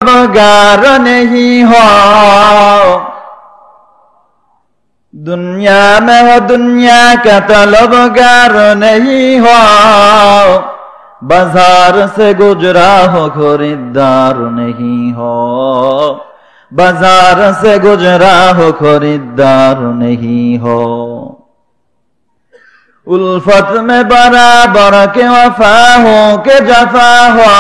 तलबगार नहीं हो, दुनिया में हो दुनिया का तलबगार नहीं हो, बाजार से गुजरा हो खरीदार नहीं हो, बाजार से गुजरा हो खरीदार नहीं हो। उल्फत में बराबर के वफा हो के जफा हो,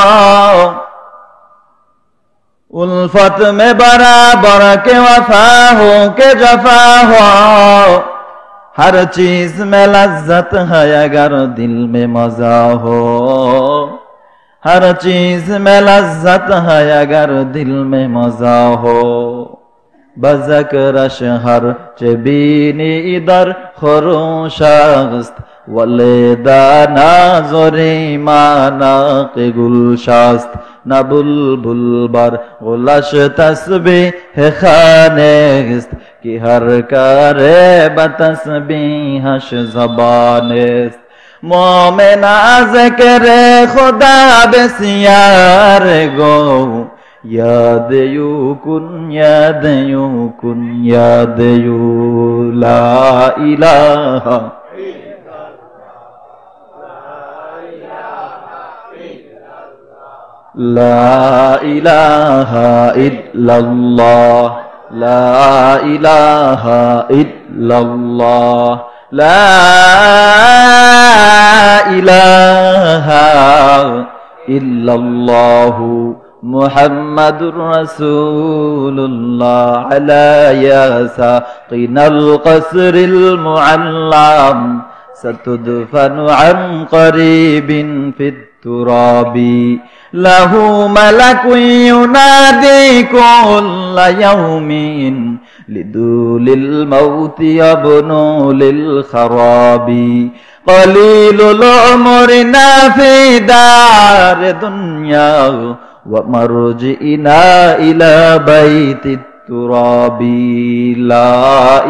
उल्फत में बराबर के वफा हो के जफा हो, हर चीज में लज्जत है अगर दिल में मजा हो, हर चीज में लज्जत है अगर दिल में मजा हो। बज़कर शहर चबीनी इधर खरोशास्त वलेदाना जोरे माना के गुलशास्त न बुलबुल बर गुलश तस्बी है खानेस्त कि हर करे बतस्बी हश ज़बानेस्त। मोमिना ज़िक्रे खुदा बसियार गो, याद यू कुन याद यू कुन याद यू ला इलाहा ला इलाहा इल्लल्लाह ला इलाहा इल्लल्लाह ला इलाहा इल्लल्लाहु मुहम्मदुर रसूलुल्लाह अला यासाक़िनल क़स्रिल मुअल्लम सतुदफनु अन क़रीबिन फित तुराबी लहू मलकुन युनादी कुल्ल यौमिन लिदुलिल मौति यब्नु लिल खराबी क़लीलुल उम्रि नाफ़ी दार दुनिया व मर्जिइना इला बैतित तुराबी ला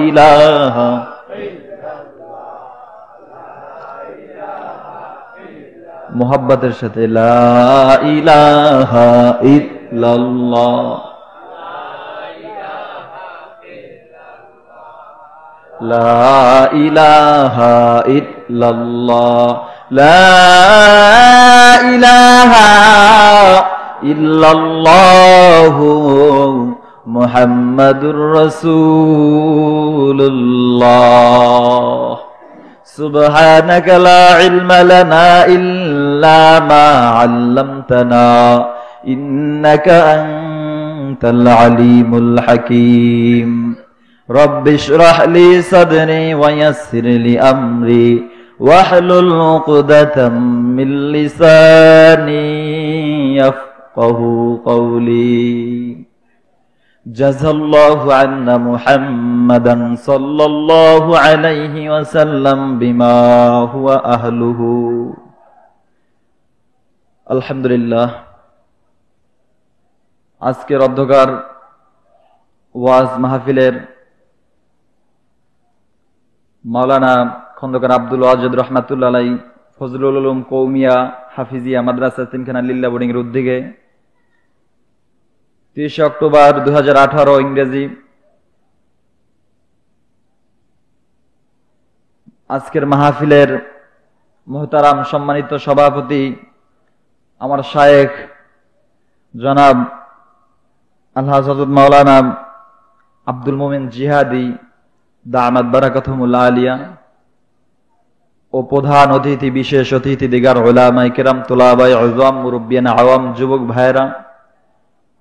इलाहा मोहब्बतेर साथे ला इलाहा इल्लल्लाह ला इलाहा इल्लल्लाह ला इलाहा इल्लल्लाहु मुहम्मदुर रसूलुल्लाह। सुब्हानक ला इल्म लना इल्ला मा अल्लमतना इन्नका अंतल अलीमुल हकीम। रब्बि इश्रह ली सदरी व यस्सिर ली अमरी वहलुल उक़दतम मिन लिसानी यफ़क़हू क़ौली। जज़ल्लाहु अन्ना मुहम्मदन सल्लल्लाहु अलैहि वसल्लम बिमा हुवा अहलुहु। अल्हम्दुलिल्लाह, आजकेर অধ্যকার ওয়াজ মাহফিলের মাওলানা খন্দকার আব্দুল ওয়াজেদ রহমাতুল্লাহ আলাই ফজলুল উলুম কৌমিয়া হাফিজিয়া মাদ্রাসা তিনখানা লিল্লা বোর্ডিং এর উদ্যোগে 30 অক্টোবর 2018 ইংরেজি আজকের মাহফিলের মুহতারাম সম্মানিত সভাপতি আমার শায়েখ জনাব আলহাজ হযরত মাওলানা আব্দুল মোমিন জিহাদি দামাত বারাকাতুহুমুল আলিয়া ও প্রধান অতিথি বিশেষ অতিথি দিগার উলামায়ে কিরাম তুলাবায়ে উযম মুরব্বিয়ান আওয়াম যুবক ভাইরা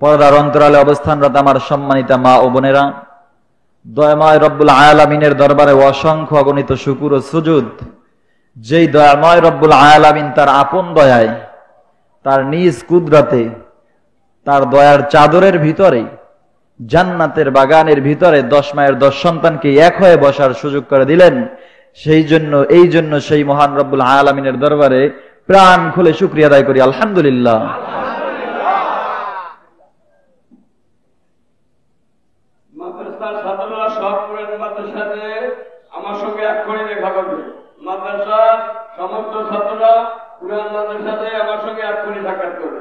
পর্দার অন্তরালে অবস্থানরত আমার সম্মানিতা মা ও বোনেরা, দয়াময় রব্বুল আলামিনের দরবারে অসংখ্য অগণিত শুকর ও সুজুদ। যেই দয়াময় রব্বুল আলামিন তার আপন দয়ায়, তার নিজ কুদরতে, তার দয়ার চাদরের ভিতরে, জান্নাতের বাগানের ভিতরে 10 মায়ের 10 সন্তানকে এক হয়ে বসার সুযোগ করে দিলেন। এই জন্য সেই মহান রব্বুল আলামিনের দরবারে প্রাণ খুলে শুকরিয়া আদায় করি, আলহামদুলিল্লাহ। মাদ্রাসার ছাত্ররা সব পুরানো মাদ্রাসাতে আমার সঙ্গে এক্ষুনি দেখা করবে। মাদ্রাসার সমস্ত ছাত্ররা পুরান মাদ্রাসাতে আমার সঙ্গে এক্ষুনি সাক্ষাৎ করবে।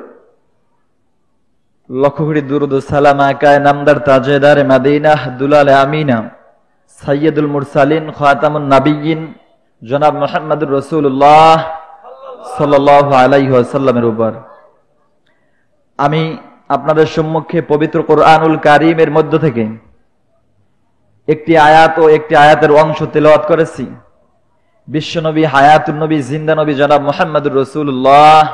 লক্ষ কোটি দুরুদ ও সালাম আকায় নামদার তাজেদার মাদিনা দুলালে আমিনা সাইয়্যিদুল মুরসালিন খাতামুন নাবিয়্যিন জনাব মুহাম্মদুর রাসূলুল্লাহ সাল্লাল্লাহু আলাইহি ওয়াসাল্লামের উপর আমি আপনাদের সম্মুখে পবিত্র কোরআনুল কারীমের মধ্য থেকে একটি আয়াত ও একটি আয়াতের অংশ তেলাওয়াত করেছি। বিশ্বনবী হায়াতুন নবী জিন্দা নবী জনাব মুহাম্মদুর রাসূলুল্লাহ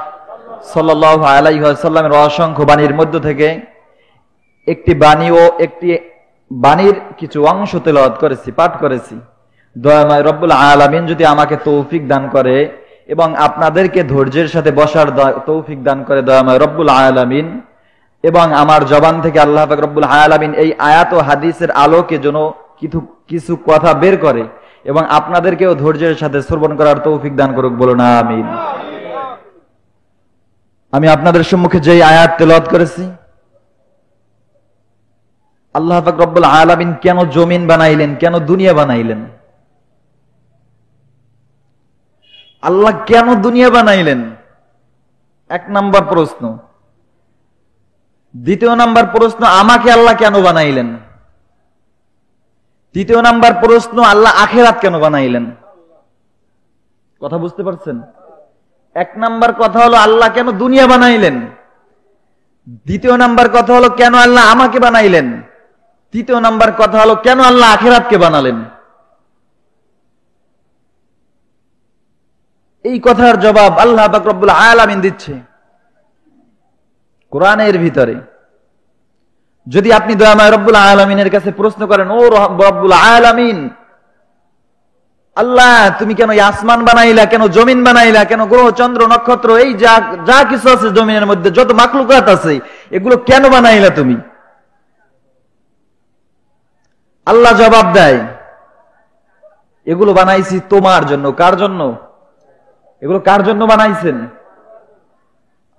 সাল্লাল্লাহু আলাইহি ওয়াসাল্লামের অসংখ্য বাণীর মধ্য থেকে একটি বাণী ও একটি বাণীর কিছু অংশ তেলাওয়াত করেছি, পাঠ করেছি। দয়াময় রব্বুল আলামিন যদি আমাকে তৌফিক দান করে এবং আপনাদেরকে ধৈর্যের সাথে বসার তৌফিক দান করে দয়াময় রব্বুল আলামিন, এবং আমার জবান থেকে আল্লাহ পাক রব্বুল আলামিন এই আয়াত ও হাদিসের আলোকে যেন কিছু কথা বের করে এবং আপনাদেরকেও ধৈর্যের সাথে শ্রবণ করার তৌফিক দান করুক, বলুন আমিন। আমি আপনাদের সম্মুখে যেই আয়াত তেলাওয়াত করেছি, আল্লাহ পাক রব্বুল আলামিন কেন জমিন বানাইলেন, কেন দুনিয়া বানাইলেন, আল্লাহ কেন দুনিয়া বানাইলেন, এক নাম্বার প্রশ্ন। দ্বিতীয় নাম্বার প্রশ্ন, আমাকে আল্লাহ কেন বানাইলেন। তৃতীয় নাম্বার প্রশ্ন, আল্লাহ আখিরাত কেন বানাইলেন। কথা বুঝতে পারছেন? এক নাম্বার কথা হলো আল্লাহ কেন দুনিয়া বানাইলেন, দ্বিতীয় নাম্বার কথা হলো কেন আল্লাহ আমাকে বানাইলেন, তৃতীয় নাম্বার কথা হলো কেন আল্লাহ আখিরাতকে বানালেন। এই কথার জবাব আল্লাহ পাক রব্বুল আলামিন দিচ্ছে কোরআনের ভিতরে। যদি আপনি দয়াময় রব্বুল আলামিনের কাছে প্রশ্ন করেন, ও রব্বুল আলামিন, আল্লাহ তুমি কেন আসমান বানাইলা, কেন জমিন বানাইলা, কেন গ্রহ চন্দ্র নক্ষত্র, এই যা কিছু আছে জমিনের মধ্যে যত মাখলুকাত আছে এগুলো কেন বানাইলা তুমি। আল্লাহ জবাব দেয়, এগুলো বানাইছি তোমার জন্য। কার জন্য? এগুলো কার জন্য বানাইছেন?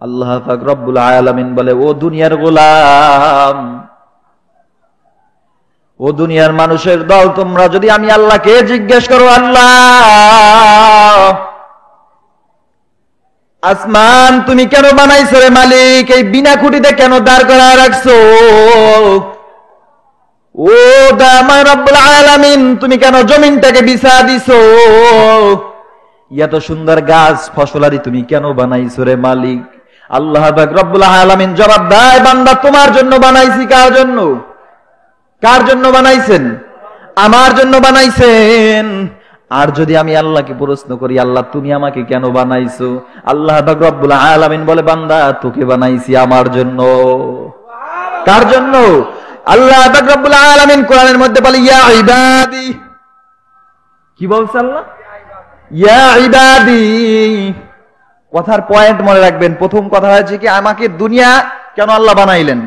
আল্লাহ পাক রব্বুল আলামিন বলে, ও দুনিয়ার গোলাম, ও দুনিয়ার মানুষের দল, তোমরা যদি আমি আল্লাহকে জিজ্ঞেস করো, আল্লাহ আসমান তুমি কেন বানাইছো রে মালিক, এই বিনা খুঁটিতে কেন দাঁড় করায় রাখছো। ও দয়াময় রব্বুল আলামিন তুমি কেন জমিনটাকে বিছা দিছো, এত সুন্দর গাছ ফসলারি তুমি কেন বানাইছো রে মালিক। আল্লাহ পাক রব্বুল আলামিন জবাব দেয়, বান্দা তোমার জন্য বানাইছি। কার জন্য? কার জন্য বানাইছেন? আমার জন্য বানাইছেন। আর যদি আমি আল্লাহকে প্রশ্ন করি, আল্লাহ তুমি আমাকে কেন বানাইছো, আল্লাহ পাক রব্বুল আলামিন বলে, বান্দা তোকে বানাইছি আমার জন্য। কার জন্য? আল্লাহ পাক রব্বুল আলামিন কোরআনের মধ্যে বলে, ইয়া ইবাদি, কি বলছে আল্লাহ? ইয়া ইবাদি। কথার পয়েন্ট মনে রাখবেন। প্রথম কথা হয়েছে কি, আমাকে দুনিয়া কেন আল্লাহ বানাইলেন।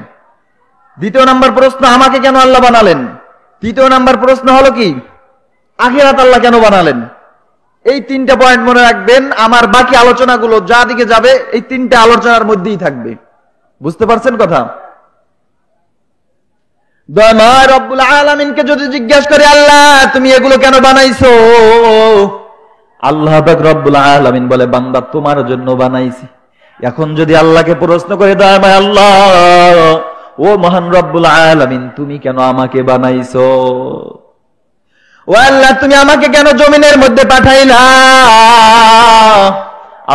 দ্বিতীয় নাম্বার প্রশ্ন, আমাকে কেন আল্লাহ বানালেন। তৃতীয় নাম্বার প্রশ্ন হলো কি, আখিরাত আল্লাহ কেন বানালেন। এই তিনটা পয়েন্ট মনে রাখবেন। আমার বাকি আলোচনাগুলো যা দিকে যাবে এই তিনটা আলোচনার মধ্যেই থাকবে। বুঝতে পারছেন কথা? দয়াময় রব্বুল আলামিনকে যদি জিজ্ঞাসা করে, আল্লাহ তুমি এগুলো কেন বানাইছো, আল্লাহ পাক রব্বুল আলামিন বলে, বান্দা তোমার জন্য বানাইছি। এখন যদি আল্লাহকে প্রশ্ন করে, দয়াময় আল্লাহ, ও মহান রব্বুল আলামিন তুমি কেন আমাকে বানাইছো, ও আল্লাহ তুমি আমাকে কেন জমিনের মধ্যে পাঠাইলা।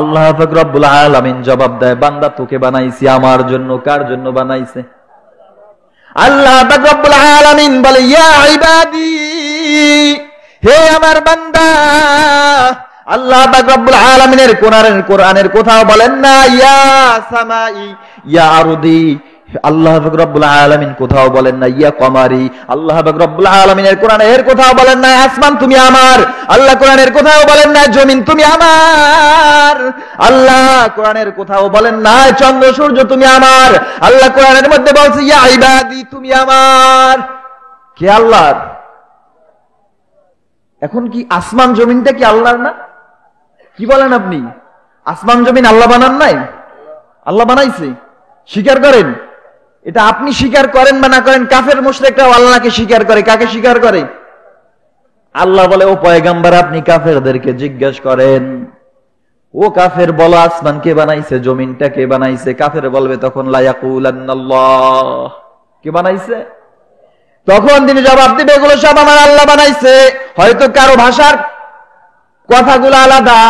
আল্লাহ পাক রব্বুল আলামিন জবাব দেয়, বান্দা তোকে বানাইছি আমার জন্য। কার জন্য বানাইছে? আল্লাহ পাক রব্বুল আলামিন বলে, ইয়া ইবাদি, হে আমার বান্দা। আল্লাহ পাক রব্বুল আলামিনের কোরআনের কোথাও বলেন না ইয়া সামাই ইয়া আরদি। আল্লাহ পাক রব্বুল আলামিন কোথাও বলেন না ইয়া কমারি। আল্লাহ পাক রব্বুল আলামিনের কোরআনের কোথাও বলেন না আসমান তুমি আমার। আল্লাহ কোরআনের কোথাও বলেন না জমিন তুমি আমার। আল্লাহ কোরআনের কোথাও বলেন না চন্দ্র সূর্য তুমি আমার। আল্লাহ কোরআনের মধ্যে বলছে ইয়া ইবাদি তুমি আমার। কে আল্লাহর? এখন কি আসমান জমিনটা কি আল্লাহর না? কি বলেন আপনি? আসমান জমিন আল্লাহ বানান নাই? আল্লাহ বানাইছে। স্বীকার করেন? এটা আপনি স্বীকার করেন বা না করেন, কাফের মুশরিকরাও আল্লাহকে স্বীকার করে। কাকে স্বীকার করে? আল্লাহ বলে, ও পয়গম্বর আপনি কাফেরদেরকে জিজ্ঞেস করেন, ও ও কাফের বলো আসমান কে বানাইছে, জমিনটা কে বানাইছে? কাফের বলবে তখন লা ইয়াকুলান্নাল্লাহ, কে বানাইছে? তখন তিনি জবাব দিবে এগুলো সব আমার আল্লাহ বানাইছে। হয়তো কারো ভাষার কথাগুলো আলাদা,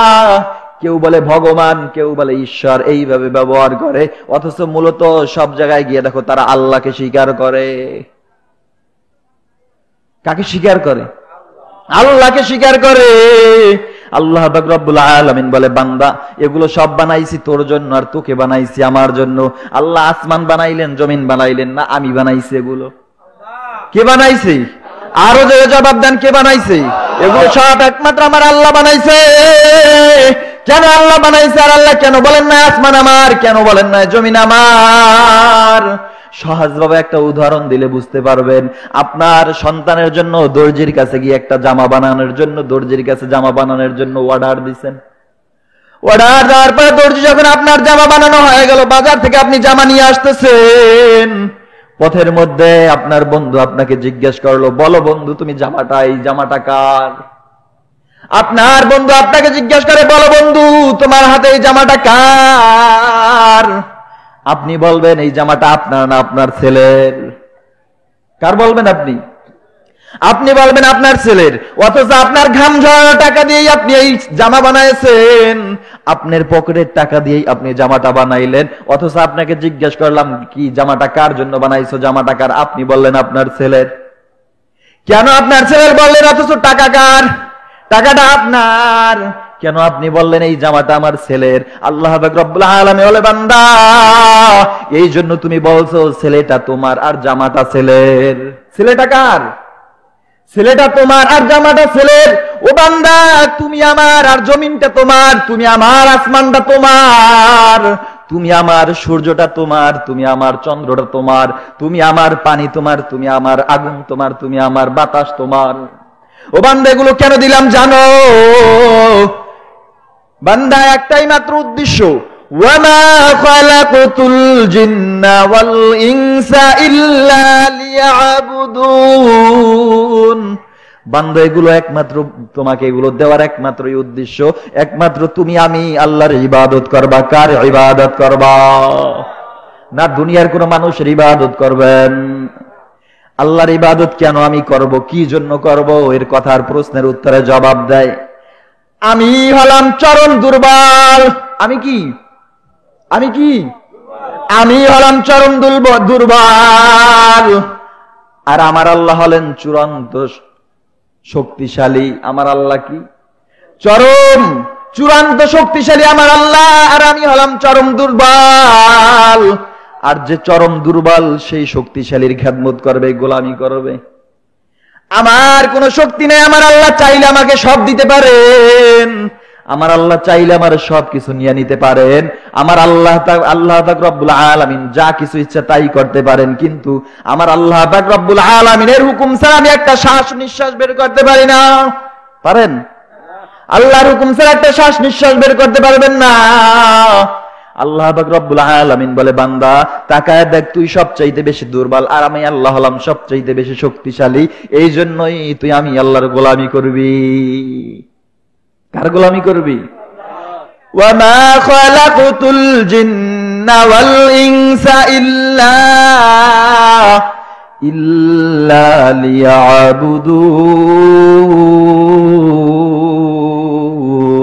কেউ বলে ভগবান, কেউ বলে ঈশ্বর, এইভাবে ব্যবহার করে, অথচ মূলত সব জায়গায় গিয়ে দেখো তারা আল্লাহকে স্বীকার করে। কাকে স্বীকার করে? আল্লাহকে স্বীকার করে। আল্লাহ পাক রব্বুল আলামিন বলে বান্দা এগুলো সব বানাইছি তোর জন্য আর তোকে বানাইছি আমার জন্য। আল্লাহ আসমান বানাইলেন, জমিন বানাইলেন না, আমি বানাইছি এগুলো। কে বানাইছে? আরো যে জবাব দেন, কে বানাইছে? এগুলো সব একমাত্র আমার আল্লাহ বানাইছে। কেন আল্লাহ বানাইছে? আর আল্লাহ কেন বলেন না আসমান আমার, কেন বলেন না জমিন আমার? সহজভাবে একটা উদাহরণ দিলে বুঝতে পারবেন। আপনার সন্তানের জন্য দর্জির কাছে গিয়ে একটা জামা বানানোর জন্য, দর্জির কাছে জামা বানানোর জন্য অর্ডার দিচ্ছেন। অর্ডার দেওয়ার পরে দর্জি যখন আপনার জামা বানানো হয়ে গেল, বাজার থেকে আপনি জামা নিয়ে আসতেছেন, পথের মধ্যে আপনার বন্ধু আপনাকে জিজ্ঞেস করলো, বলো বন্ধু তুমি জামাটা, এই জামাটা কার? আপনার বন্ধু আপনাকে জিজ্ঞেস করে, বলো বন্ধু তোমার হাতে এই জামাটা কার? আপনি বলবেন এই জামাটা আপনার না আপনার ছেলের। কার বলবেন আপনি? আপনি বলবেন আপনার ছেলের, অথচ আপনার ঘাম ঝরানো টাকা দিয়েই আপনি এই জামা বানাইছেন, আপনার পকেটের টাকা দিয়েই আপনি জামাটা বানাইলেন। অথচ আপনাকে জিজ্ঞেস করলাম কি জামাটা কার জন্য বানাইছো, জামাটা কার? আপনি বললেন আপনার ছেলের। কেন আপনার ছেলের বললেন, অথচ টাকা কার? টাকাটা আপনার। কেন আপনি বললেন এই জামাটা আমার ছেলের? আল্লাহ পাক রব্বুল আলামিন বলে বান্দা এই জন্য তুমি বলছো ছেলেটা তোমার আর জামাটা ছেলের। ছেলেটা কার? ছেলেটা তোমার আর জামাটা ছেলের। ও বান্দা তুমি আমার আর জমিনটা তোমার, তুমি আমার আসমানটা তোমার, তুমি আমার সূর্যটা তোমার, তুমি আমার চন্দ্রটা তোমার, তুমি আমার পানি তোমার, তুমি আমার আগুন তোমার, তুমি আমার বাতাস তোমার। ও বান্দা এগুলো কেন দিলাম জানো? বান্দা একটাই মাত্র উদ্দেশ্য, ওয়ামা খালাকুতুল জিন্না ওয়াল ইনসা ইল্লা লিয়াবুদুন। বান্দা এগুলো একমাত্র তোমাকে এগুলো দেওয়ার একমাত্রই উদ্দেশ্য, একমাত্র তুমি আমি আল্লাহর ইবাদত করবা। কার ইবাদত করবা? না দুনিয়ার কোন মানুষের ইবাদত করবেন। আল্লাহর ইবাদত কেন আমি করব, কি জন্য করব, এর কথার প্রশ্নের উত্তরে জবাব দেয়, আমি হলাম চরম দুর্বল। আমি কি? আমি কি? আমি হলাম চরম দুর্বল। আর আমার আল্লাহ হলেন চূড়ান্ত শক্তিশালী। আমার আল্লাহ কি? চরম চূড়ান্ত শক্তিশালী আমার আল্লাহ, আর আমি হলাম চরম দুর্বল। আর যে চরম দুর্বল সেই শক্তিশালীর খেদমত করবে, গোলামি করবে। আমার কোনো শক্তি নেই, আমার আল্লাহ চাইলে আমাকে সব দিতে পারেন, আমার আল্লাহ চাইলে আমার সব কিছু নিয়ে নিতে পারেন। আমার আল্লাহ পাক রব্বুল আলামিন যা কিছু ইচ্ছা তাই করতে পারেন, কিন্তু আমার আল্লাহ পাক রব্বুল আলামিনের হুকুম ছাড়া আমি একটা শ্বাস নিঃশ্বাস বের করতে পারি না। পারেন? আল্লাহর হুকুম ছাড়া একটা শ্বাস নিঃশ্বাস বের করতে পারবেন না। আল্লাহ পাক রব্বুল আলামিন বলে বান্দা তাকায় দেখ, তুই সবচাইতে বেশি দুর্বল আর আমি আল্লাহ হলাম সবচাইতে বেশি শক্তিশালী। এই জন্যই তুই আমি আল্লাহর গোলামি করবি। কার গোলামি করবি? ওয়ামা খালাকুতুল জিন্না ওয়াল ইনসা ইল্লা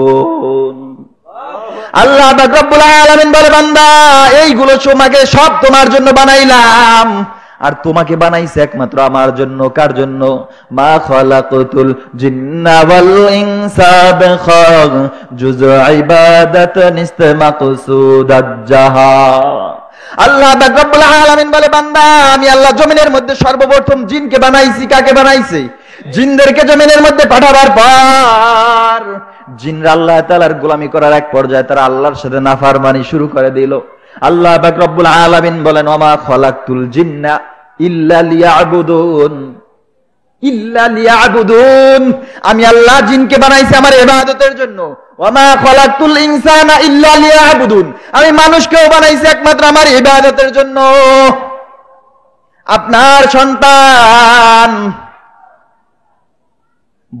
লিয়াবুদুন। আল্লাহ পাক রব্বুল আলামিন বলে বান্দা এইগুলো তোমাকে সব তোমার জন্য বানাইলাম, আর তোমাকে বানাইছে একমাত্র আমার জন্য। কার জন্য? মা খালাকুতুল জিন্না ওয়াল ইনসা বিখাগ জুজু ইবাদাতান ইস্তামাকসুদাত জাহা। আল্লাহ পাক রব্বুল আলামিন বলে বান্দা আমি আল্লাহ জমিনের মধ্যে সর্বপ্রথম জিনকে বানাইছি। কাকে বানাইছি? জিনদেরকে জমিনের মধ্যে পাঠাবার পর জিনরা আল্লাহ তাআলার গোলামি করার এক পর্যায়ে তারা আল্লাহর সাথে নাফরমানি শুরু করে দিল। আল্লাহ পাক রব্বুল আলামিন বলেন ওমা খালাকতুল জিন্না ইল্লা লিয়াবুদুন, ইল্লা লিয়াবুদুন। আমি আল্লাহ জিনকে বানাইছি আমার ইবাদতের জন্য। ওমা খালাকতুল ইনসানা ইল্লা লিয়াবুদুন, আমি মানুষকেও বানাইছি একমাত্র আমার ইবাদতের জন্য। আপনার সন্তান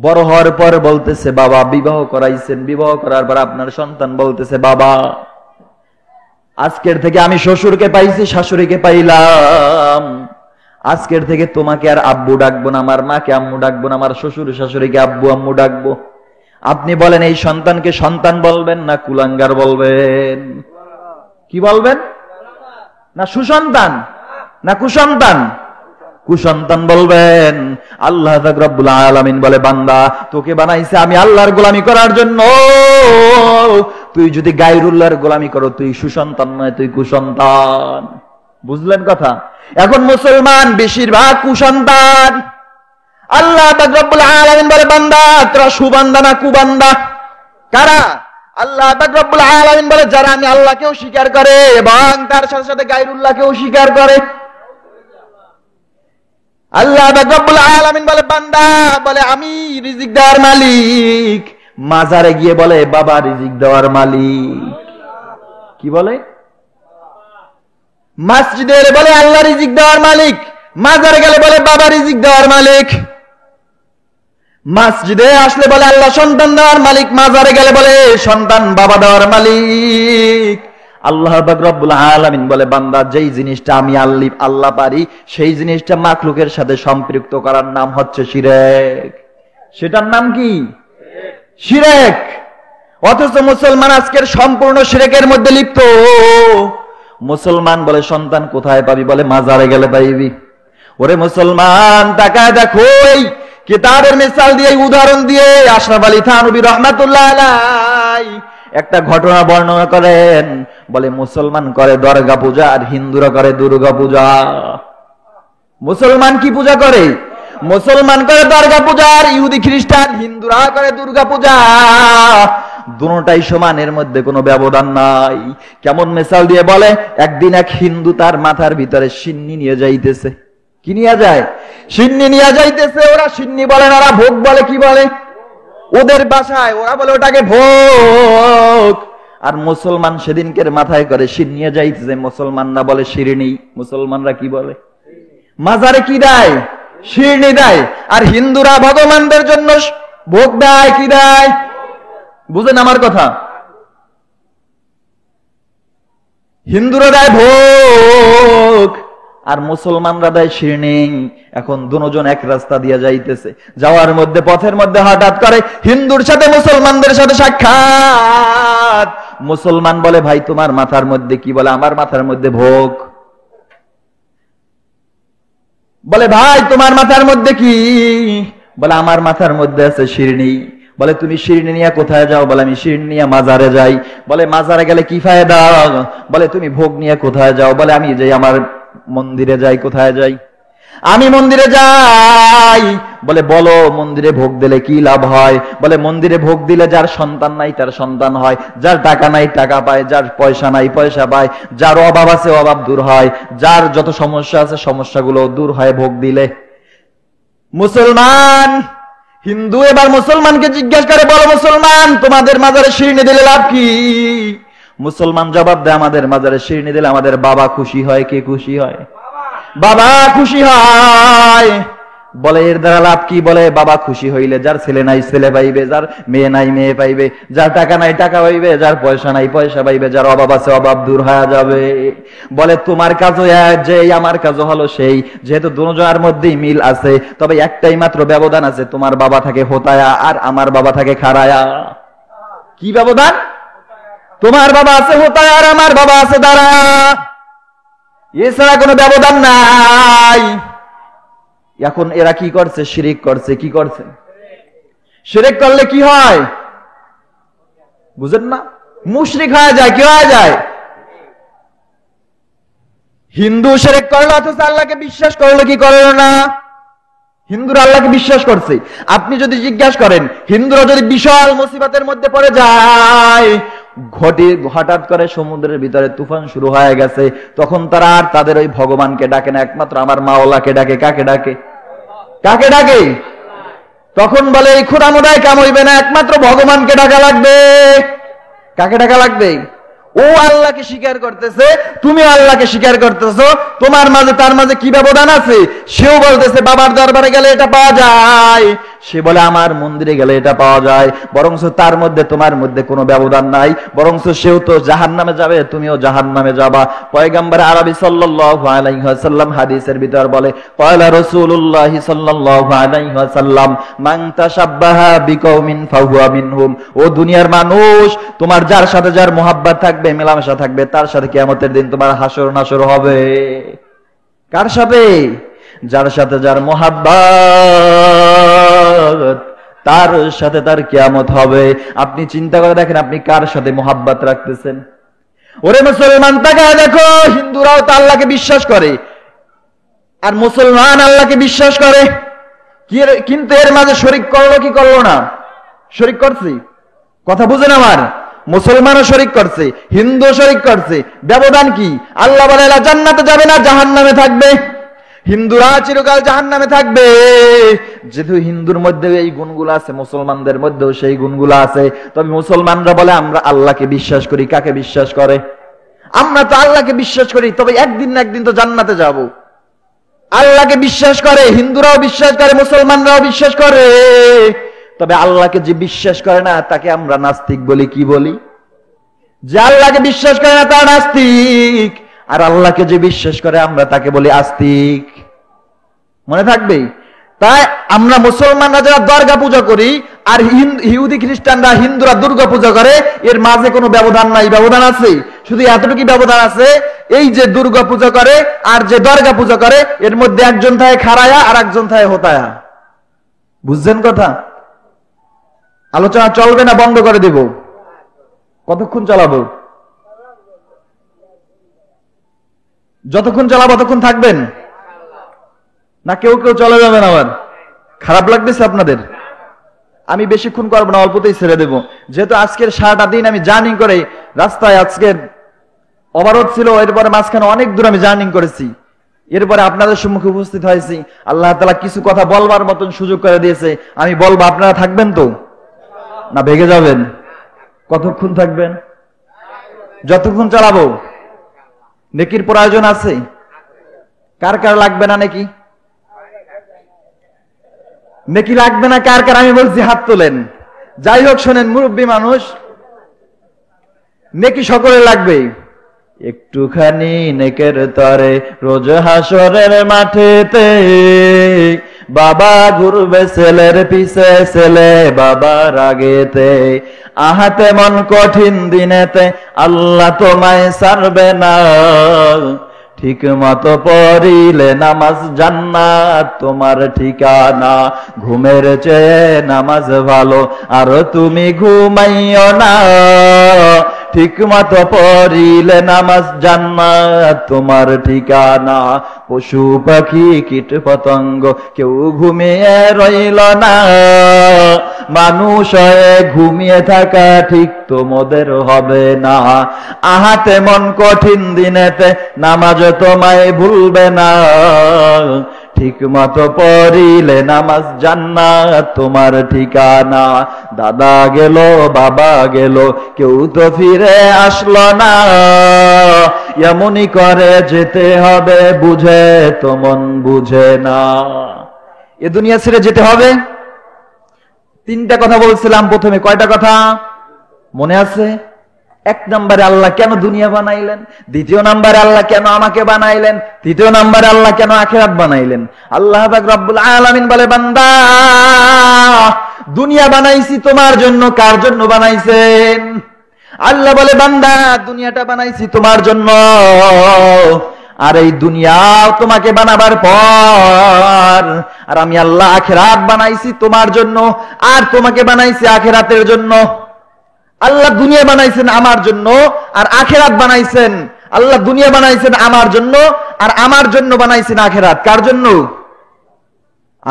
বড় হওয়ার পর বলতেছে বাবা বিবাহ করাইছেন, বিবাহ করার পর আপনার সন্তান বলতেছে বাবা আজকের থেকে আমি শ্বশুরকে পাইছি শাশুড়িকে পাইলাম, আজকের থেকে তোমাকে আর আব্বু ডাকবো না, আমার মাকে আম্মু ডাকবো না, আমার শ্বশুর শাশুড়িকে আব্বু আম্মু ডাকবো। আপনি বলেন এই সন্তানকে সন্তান বলবেন না কুলাঙ্গার বলবেন? কি বলবেন? না সুসন্তান না কুসন্তান? কুসন্তান বলবেন। আল্লাহ রাব্বুল আলামিন বলে বান্দা তোকে বানাইছে আমি আল্লাহর গোলামি করার জন্য, তুই যদি গায়রুল্লাহর গোলামি করো তুই সুসন্তান নয়, তুই কুসন্তান। বুঝলেন কথা? এখন মুসলমান বেশিরভাগ কুসন্তান। আল্লাহ রাব্বুল আলামিন বলে বান্দা তোরা সুবান্দা না কুবান্দা? কারা? আল্লাহ রাব্বুল আলামিন বলে যারা আমি আল্লাহকেও স্বীকার করে এবং তার সাথে সাথে গায়রুল্লাহকেও স্বীকার করে। আল্লাহ রাব্বুল আলামিন বলে বান্দা বলে আমি রিজিক দেওয়ার মালিক, মাজারে গিয়ে বলে বাবা রিজিক দেওয়ার মালিক। কি বলে? মসজিদে বলে আল্লাহ রিজিক দেওয়ার মালিক, মাজারে গেলে বলে বাবা রিজিক দেওয়ার মালিক। মসজিদে আসলে বলে আল্লাহ সন্তান দেওয়ার মালিক, মাজারে গেলে বলে সন্তান বাবা দেওয়ার মালিক। আল্লাহ রাব্বুল আলামিন বলে বান্দা যেই জিনিসটা আমি আল্লাহ পারি সেই জিনিসটা মাখলুকের সাথে সম্পৃক্ত করার নাম হচ্ছে শিরক। সেটার নাম কি? শিরক। অথচ মুসলমান আজকের সম্পূর্ণ শিরকের মধ্যে লিপ্ত। মুসলমান বলে সন্তান কোথায় পাবি? বলে মাজারে গেলে পাইবি। ওরে মুসলমান তাকায় দেখো, এই কিতাবের মিসাল দিয়ে উদাহরণ দিয়ে আশরাফ আলী থানভী রাহমাতুল্লাহ আলাইহি একটা ঘটনা বর্ণনা করেন। বলে মুসলমান করে দরগা পূজা আর হিন্দুরা করে দুর্গা পূজা। মুসলমান কি পূজা করে? মুসলমান করে দরগা পূজা আর ইহুদি খ্রিস্টান হিন্দুরা করে দুর্গা পূজা। দুটোটাই সমান, এর মধ্যে কোনো ব্যবধান নাই। কেমন মিসাল দিয়ে বলে, একদিন এক হিন্দু তার মাথার ভিতরে সিন্নি নিয়ে যাইতেছে। কি নিয়ে যায়? সিন্নি নিয়ে যাইতেছে। ওরা সিন্নি বলে না, ওরা ভোগ বলে। কি বলে? ওদের ভাষায় ওরা বলে ওটাকে ভোগ। আর মুসলমান সেদিনকের মাথায় করে শির নিয়ে যাইতেছে, মুসলমানরা বলে শিরনি। মুসলমানরা কি বলে? মাজারে কি দেয়? শিরনি দেয়। আর হিন্দুরা ভগবানদের জন্য ভোগ দেয়। কি দেয়? বুঝেন আমার কথা? হিন্দুরা দেয় ভোগ আর মুসলমানরা দেয় শিরনি। এখন দুজন এক রাস্তা দিয়ে যাইতেছে, যাওয়ার মধ্যে পথের মধ্যে হঠাৎ করে হিন্দুর সাথে মুসলমানদের সাথে সাক্ষাৎ। মুসলমান বলে ভাই তোমার মাথার মধ্যে কি? বলে আমার মাথার মধ্যে ভোগ। বলে ভাই তোমার মাথার মধ্যে কি? বলে আমার মাথার মধ্যে আছে শিরনি। বলে তুমি শিরনি নিয়ে কোথায় যাও? বলে আমি শিরনি নিয়ে মাজারে যাই। বলে মাজারে গেলে কি ফায়দা? বলে তুমি ভোগ নিয়ে কোথায় যাও? বলে আমি যাই আমার মন্দিরে যাই। কোথায় যাই? আমি মন্দিরে যাই। বলে বলো মন্দিরে ভোগ দিলে কি লাভ হয়? বলে মন্দিরে ভোগ দিলে যার সন্তান নাই তার সন্তান হয়, যার টাকা নাই টাকা পায়, যার পয়সা নাই পয়সা পায়, যার অভাব আছে অভাব দূর হয়, যার যত সমস্যা আছে সমস্যাগুলো দূর হয় ভোগ দিলে। মুসলমান হিন্দু এবার মুসলমানকে জিজ্ঞাসা করে, বলো মুসলমান তোমাদের মাজারে শিরনি দিলে লাভ কি? মুসলমান জবাব দেয় আমাদের মাজারে শিরনি দিলে আমাদের বাবা খুশি হয়। কে খুশি হয়? বাবা খুশি হয়। বলে এর দ্বারা লাভ কি? বলে বাবা খুশি হইলে যার ছেলে নাই ছেলে পাইবে, যার মেয়ে নাই মেয়ে পাইবে, যার টাকা নাই টাকা পাইবে, যার পয়সা নাই পয়সা পাইবে, যার অভাব আছে অভাব দূর হয়ে যাবে। বলে তোমার কাজও এক যে আমার কাজও হলো সেই, যেহেতু দুজনের মধ্যেই মিল আছে, তবে একটাই মাত্র ব্যবধান আছে, তোমার বাবা থাকে হোতায়া আর আমার বাবা থাকে খাড়ায়া। কি ব্যবধান? তোমার বাবা আছে হোতায়া আর আমার বাবা আছে দাঁড়া, এছাড়া কোনো ব্যবধান নাই। এখন এরা কি করছে? শিরিক করছে। কি করছে? শিরিক করলে কি হয় বুঝেন না? মুশরিক হয়ে যায়। কি হয়ে যায়? হিন্দু শিরিক করলো অথচ আল্লাহকে বিশ্বাস করলো কি করলো না? হিন্দুরা আল্লাহকে বিশ্বাস করছে। আপনি যদি জিজ্ঞাসা করেন হিন্দুরা যদি বিশাল মুসিবতের মধ্যে পড়ে যায়, হঠাৎ করে সমুদ্রের ভিতরে তুফান শুরু হয়ে গেছে, তখন তারা আর তাদের ওই ভগবানকে ডাকে না, একমাত্র আমার মাওলাকে ডাকে। কাকে ডাকে? কাকে ডাকে? তখন বলে এই খোদামোদায় কাম হইবে না, একমাত্র ভগবানকে ডাকা লাগবে। কাকে ডাকা লাগবে? ও আল্লাহকে স্বীকার করতেছে, তুমি আল্লাহকে স্বীকার করতেছো, তোমার মাঝে তার মাঝে কি ব্যবধান আছে? সেও বলতেছে বাবার দরবারে গেলে এটা পাওয়া যায়, সে বলে আমার মন্দিরে গেলে এটা পাওয়া যায়, বরঞ্চ তার মধ্যে তোমার মধ্যে কোনো ব্যবধান নাই, বরঞ্চ সেও তো জাহান্নামে যাবে, তুমিও জাহান্নামে যাবা। পয়গম্বর আরবি সাল্লাল্লাহু আলাইহি ওয়াসাল্লাম হাদিসের ভিতর বলে, ক্বালা রাসূলুল্লাহ সাল্লাল্লাহু আলাইহি ওয়াসাল্লাম মান তাশাব্বাহা বিকওমিন ফাহুয়া মিনহুম। ও দুনিয়ার মানুষ, তোমার যার সাথে যার মুহাব্বত থাকবে, মেলামেশা থাকবে, তার সাথে কিয়ামতের দিন তোমার হাসর নাসর হবে। কার সাথে? যার সাথে যার মুহাব্বত, তার সাথে তার কিয়ামত হবে। আপনি চিন্তা করে দেখেন, আপনি কার সাথে মুহাব্বত রাখতেছেন? ওরে মুসলমান, তাকায় দেখো, হিন্দুরাও তো আল্লাহকে বিশ্বাস করে, আর মুসলমান আল্লাহকে বিশ্বাস করে, কিন্তু এর মাঝে শরীক করলো কি করলো না? শরীক করছি। কথা বুঝেন আমার? মুসলমানও শরীক করছে, হিন্দু শরীক করছে। ব্যবধান কি? আল্লাহ বলে এরা জান্নাতে যাবে না, জাহান্নামে থাকবে। হিন্দুরা চিরকাল জাহান্নামে থাকবে। যেহেতু হিন্দুর মধ্যে এই গুণগুলো আছে, মুসলমানদের মধ্যেও সেই গুণগুলো আছে। তবে মুসলমানরা বলে আমরা আল্লাহকে বিশ্বাস করি। কাকে বিশ্বাস করে? আমরা তো আল্লাহকে বিশ্বাস করি, তবে একদিন না একদিন তো জান্নাতে যাব। আল্লাহকে বিশ্বাস করে, হিন্দুরাও বিশ্বাস করে, মুসলমানরাও বিশ্বাস করে। তবে আল্লাহকে যে বিশ্বাস করে না তাকে আমরা নাস্তিক বলি। কি বলি? যে আল্লাহকে বিশ্বাস করে না তার নাস্তিক, আর আল্লাহকে যে বিশ্বাস করে আমরা তাকে বলি আস্তিক। মনে থাকবে? তাই আমরা মুসলমানরা যারা দরগা পূজা করি, আর ইহুদি খ্রিস্টানরা হিন্দুরা দুর্গা পূজা করে, এর মাঝে কোনো ব্যবধান নাই। ব্যবধান আছে, শুধু এতটুকু ব্যবধান আছে, এই যে দুর্গা পূজা করে আর যে দরগা পূজা করে, এর মধ্যে একজন থাকে খাড়ায়া আর একজন থাকে হোতায়া। বুঝছেন কথা? আলোচনা চলবে না বন্ধ করে দেব? কতক্ষণ চালাবো? যতক্ষণ চালাবো ততক্ষণ থাকবেন না? কেউ কেউ চলে যাবেন? আবার খারাপ লাগতেছে আপনাদের? আমি বেশিক্ষণ করবো না, অল্পতেই ছেড়ে দেব। যেহেতু আজকের সারাটা দিন আমি জার্নি করে রাস্তায়, আজকের অবরোধ ছিল, এরপরে মাঝখানে অনেক দূর আমি জার্নি করেছি, এরপরে আপনাদের সম্মুখে উপস্থিত হয়েছি। আল্লাহ তাআলা কিছু কথা বলবার মতন সুযোগ করে দিয়েছে, আমি বলবো। আপনারা থাকবেন তো? না ভেগে যাবেন? কতক্ষণ থাকবেন? যতক্ষণ চালাবো। নেকির প্রয়োজন আছে? কার কার লাগবে না নেকি? নেকি লাগবে না কার কার? আমি বলছি হাত তোলেন। যাই হোক, শোনেন, মুরব্বী মানুষ, নেকি সকলের লাগবে। একটুখানি নেকের তরে রোজ হাসরের মাঠেতে, বাবা ঘুরবে ছেলের পিছে, ছেলে বাবার আগেতে। আহাতে মন কঠিন দিনেতে, আল্লাহ তোমায় ছাড়বে না। ঠিক মতো পড়িলে নামাজ, জান্নাত তোমার ঠিকানা। ঘুমের চেয়ে নামাজ ভালো, আর তুমি ঘুমাইও না। ঠিক মতো পড়িলে নামাজ, জান্নাত তোমার ঠিকানা। পশু পাখি কীট পতঙ্গ কেউ ঘুমিয়ে রইল না। মানুষ হয়ে ঘুমিয়ে থাকা ঠিক তোমাদের হবে না। আহাতে মন কঠিন দিনেতে, নামাজ তোমায় ভুলবে না। ঠিক মতো পড়িলে নামাজ, জান্নাত তোমার ঠিকানা। দাদা গেল, বাবা গেল, কেউ তো ফিরে আসলো না। এমনই করে যেতে হবে, বুঝে তো মন বুঝে না। এ দুনিয়া ছেড়ে যেতে হবে। তিনটা কথা বলছিলাম প্রথমে। কয়টা কথা মনে আছে? এক নম্বরে আল্লাহ কেন দুনিয়া বানাইলেন, দ্বিতীয় নম্বরে আল্লাহ কেন আমাকে বানাইলেন, তৃতীয় নম্বরে আল্লাহ কেন আখিরাত বানাইলেন। আল্লাহ পাক রব্বুল আলামিন বলে, বান্দা দুনিয়া বানাইছি তোমার জন্য। কার জন্য বানাইছেন? আল্লাহ বলে, বান্দা দুনিয়াটা বানাইছি তোমার জন্য, আর এই দুনিয়া তোমাকে বানাবার পর, আর আমি আল্লাহ আখিরাত বানাইছি তোমার জন্য, আর তোমাকে বানাইছি আখিরাতের জন্য। আল্লাহ দুনিয়া বানাইছেন আমার জন্য, আর আখিরাত বানাইছেন। আল্লাহ দুনিয়া বানাইছেন আমার জন্য, আর আমার জন্য বানাইছেন আখিরাত। কার জন্য?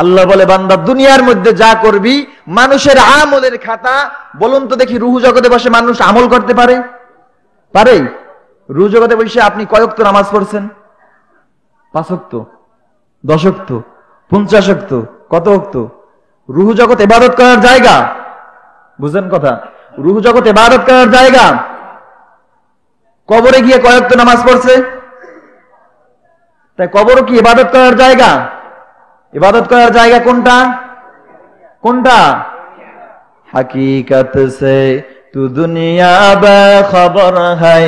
আল্লাহ বলে, বান্দা দুনিয়ার মধ্যে যা করবি, মানুষের আমলের খাতা। বলুন তো দেখি, রুহু জগতে বসে মানুষ আমল করতে পারে? পারে? রুহু জগতে বসে আপনি কয় ওয়াক্ত নামাজ পড়ছেন? 5 ওয়াক্ত, 10 ওয়াক্ত, 50 ওয়াক্ত, কত ওয়াক্ত? রুহু জগৎ ইবাদত করার জায়গা। বুঝেন কথা? রুহু জগৎ ইবাদত করার জায়গা। কবরে গিয়ে কয় ওয়াক্ত নামাজ পড়ছে? তাই কবরও কি ইবাদত করার জায়গা? ইবাদত করার জায়গা কোনটা? কোনটা? हकीकत से तू दुनिया बेखबर है,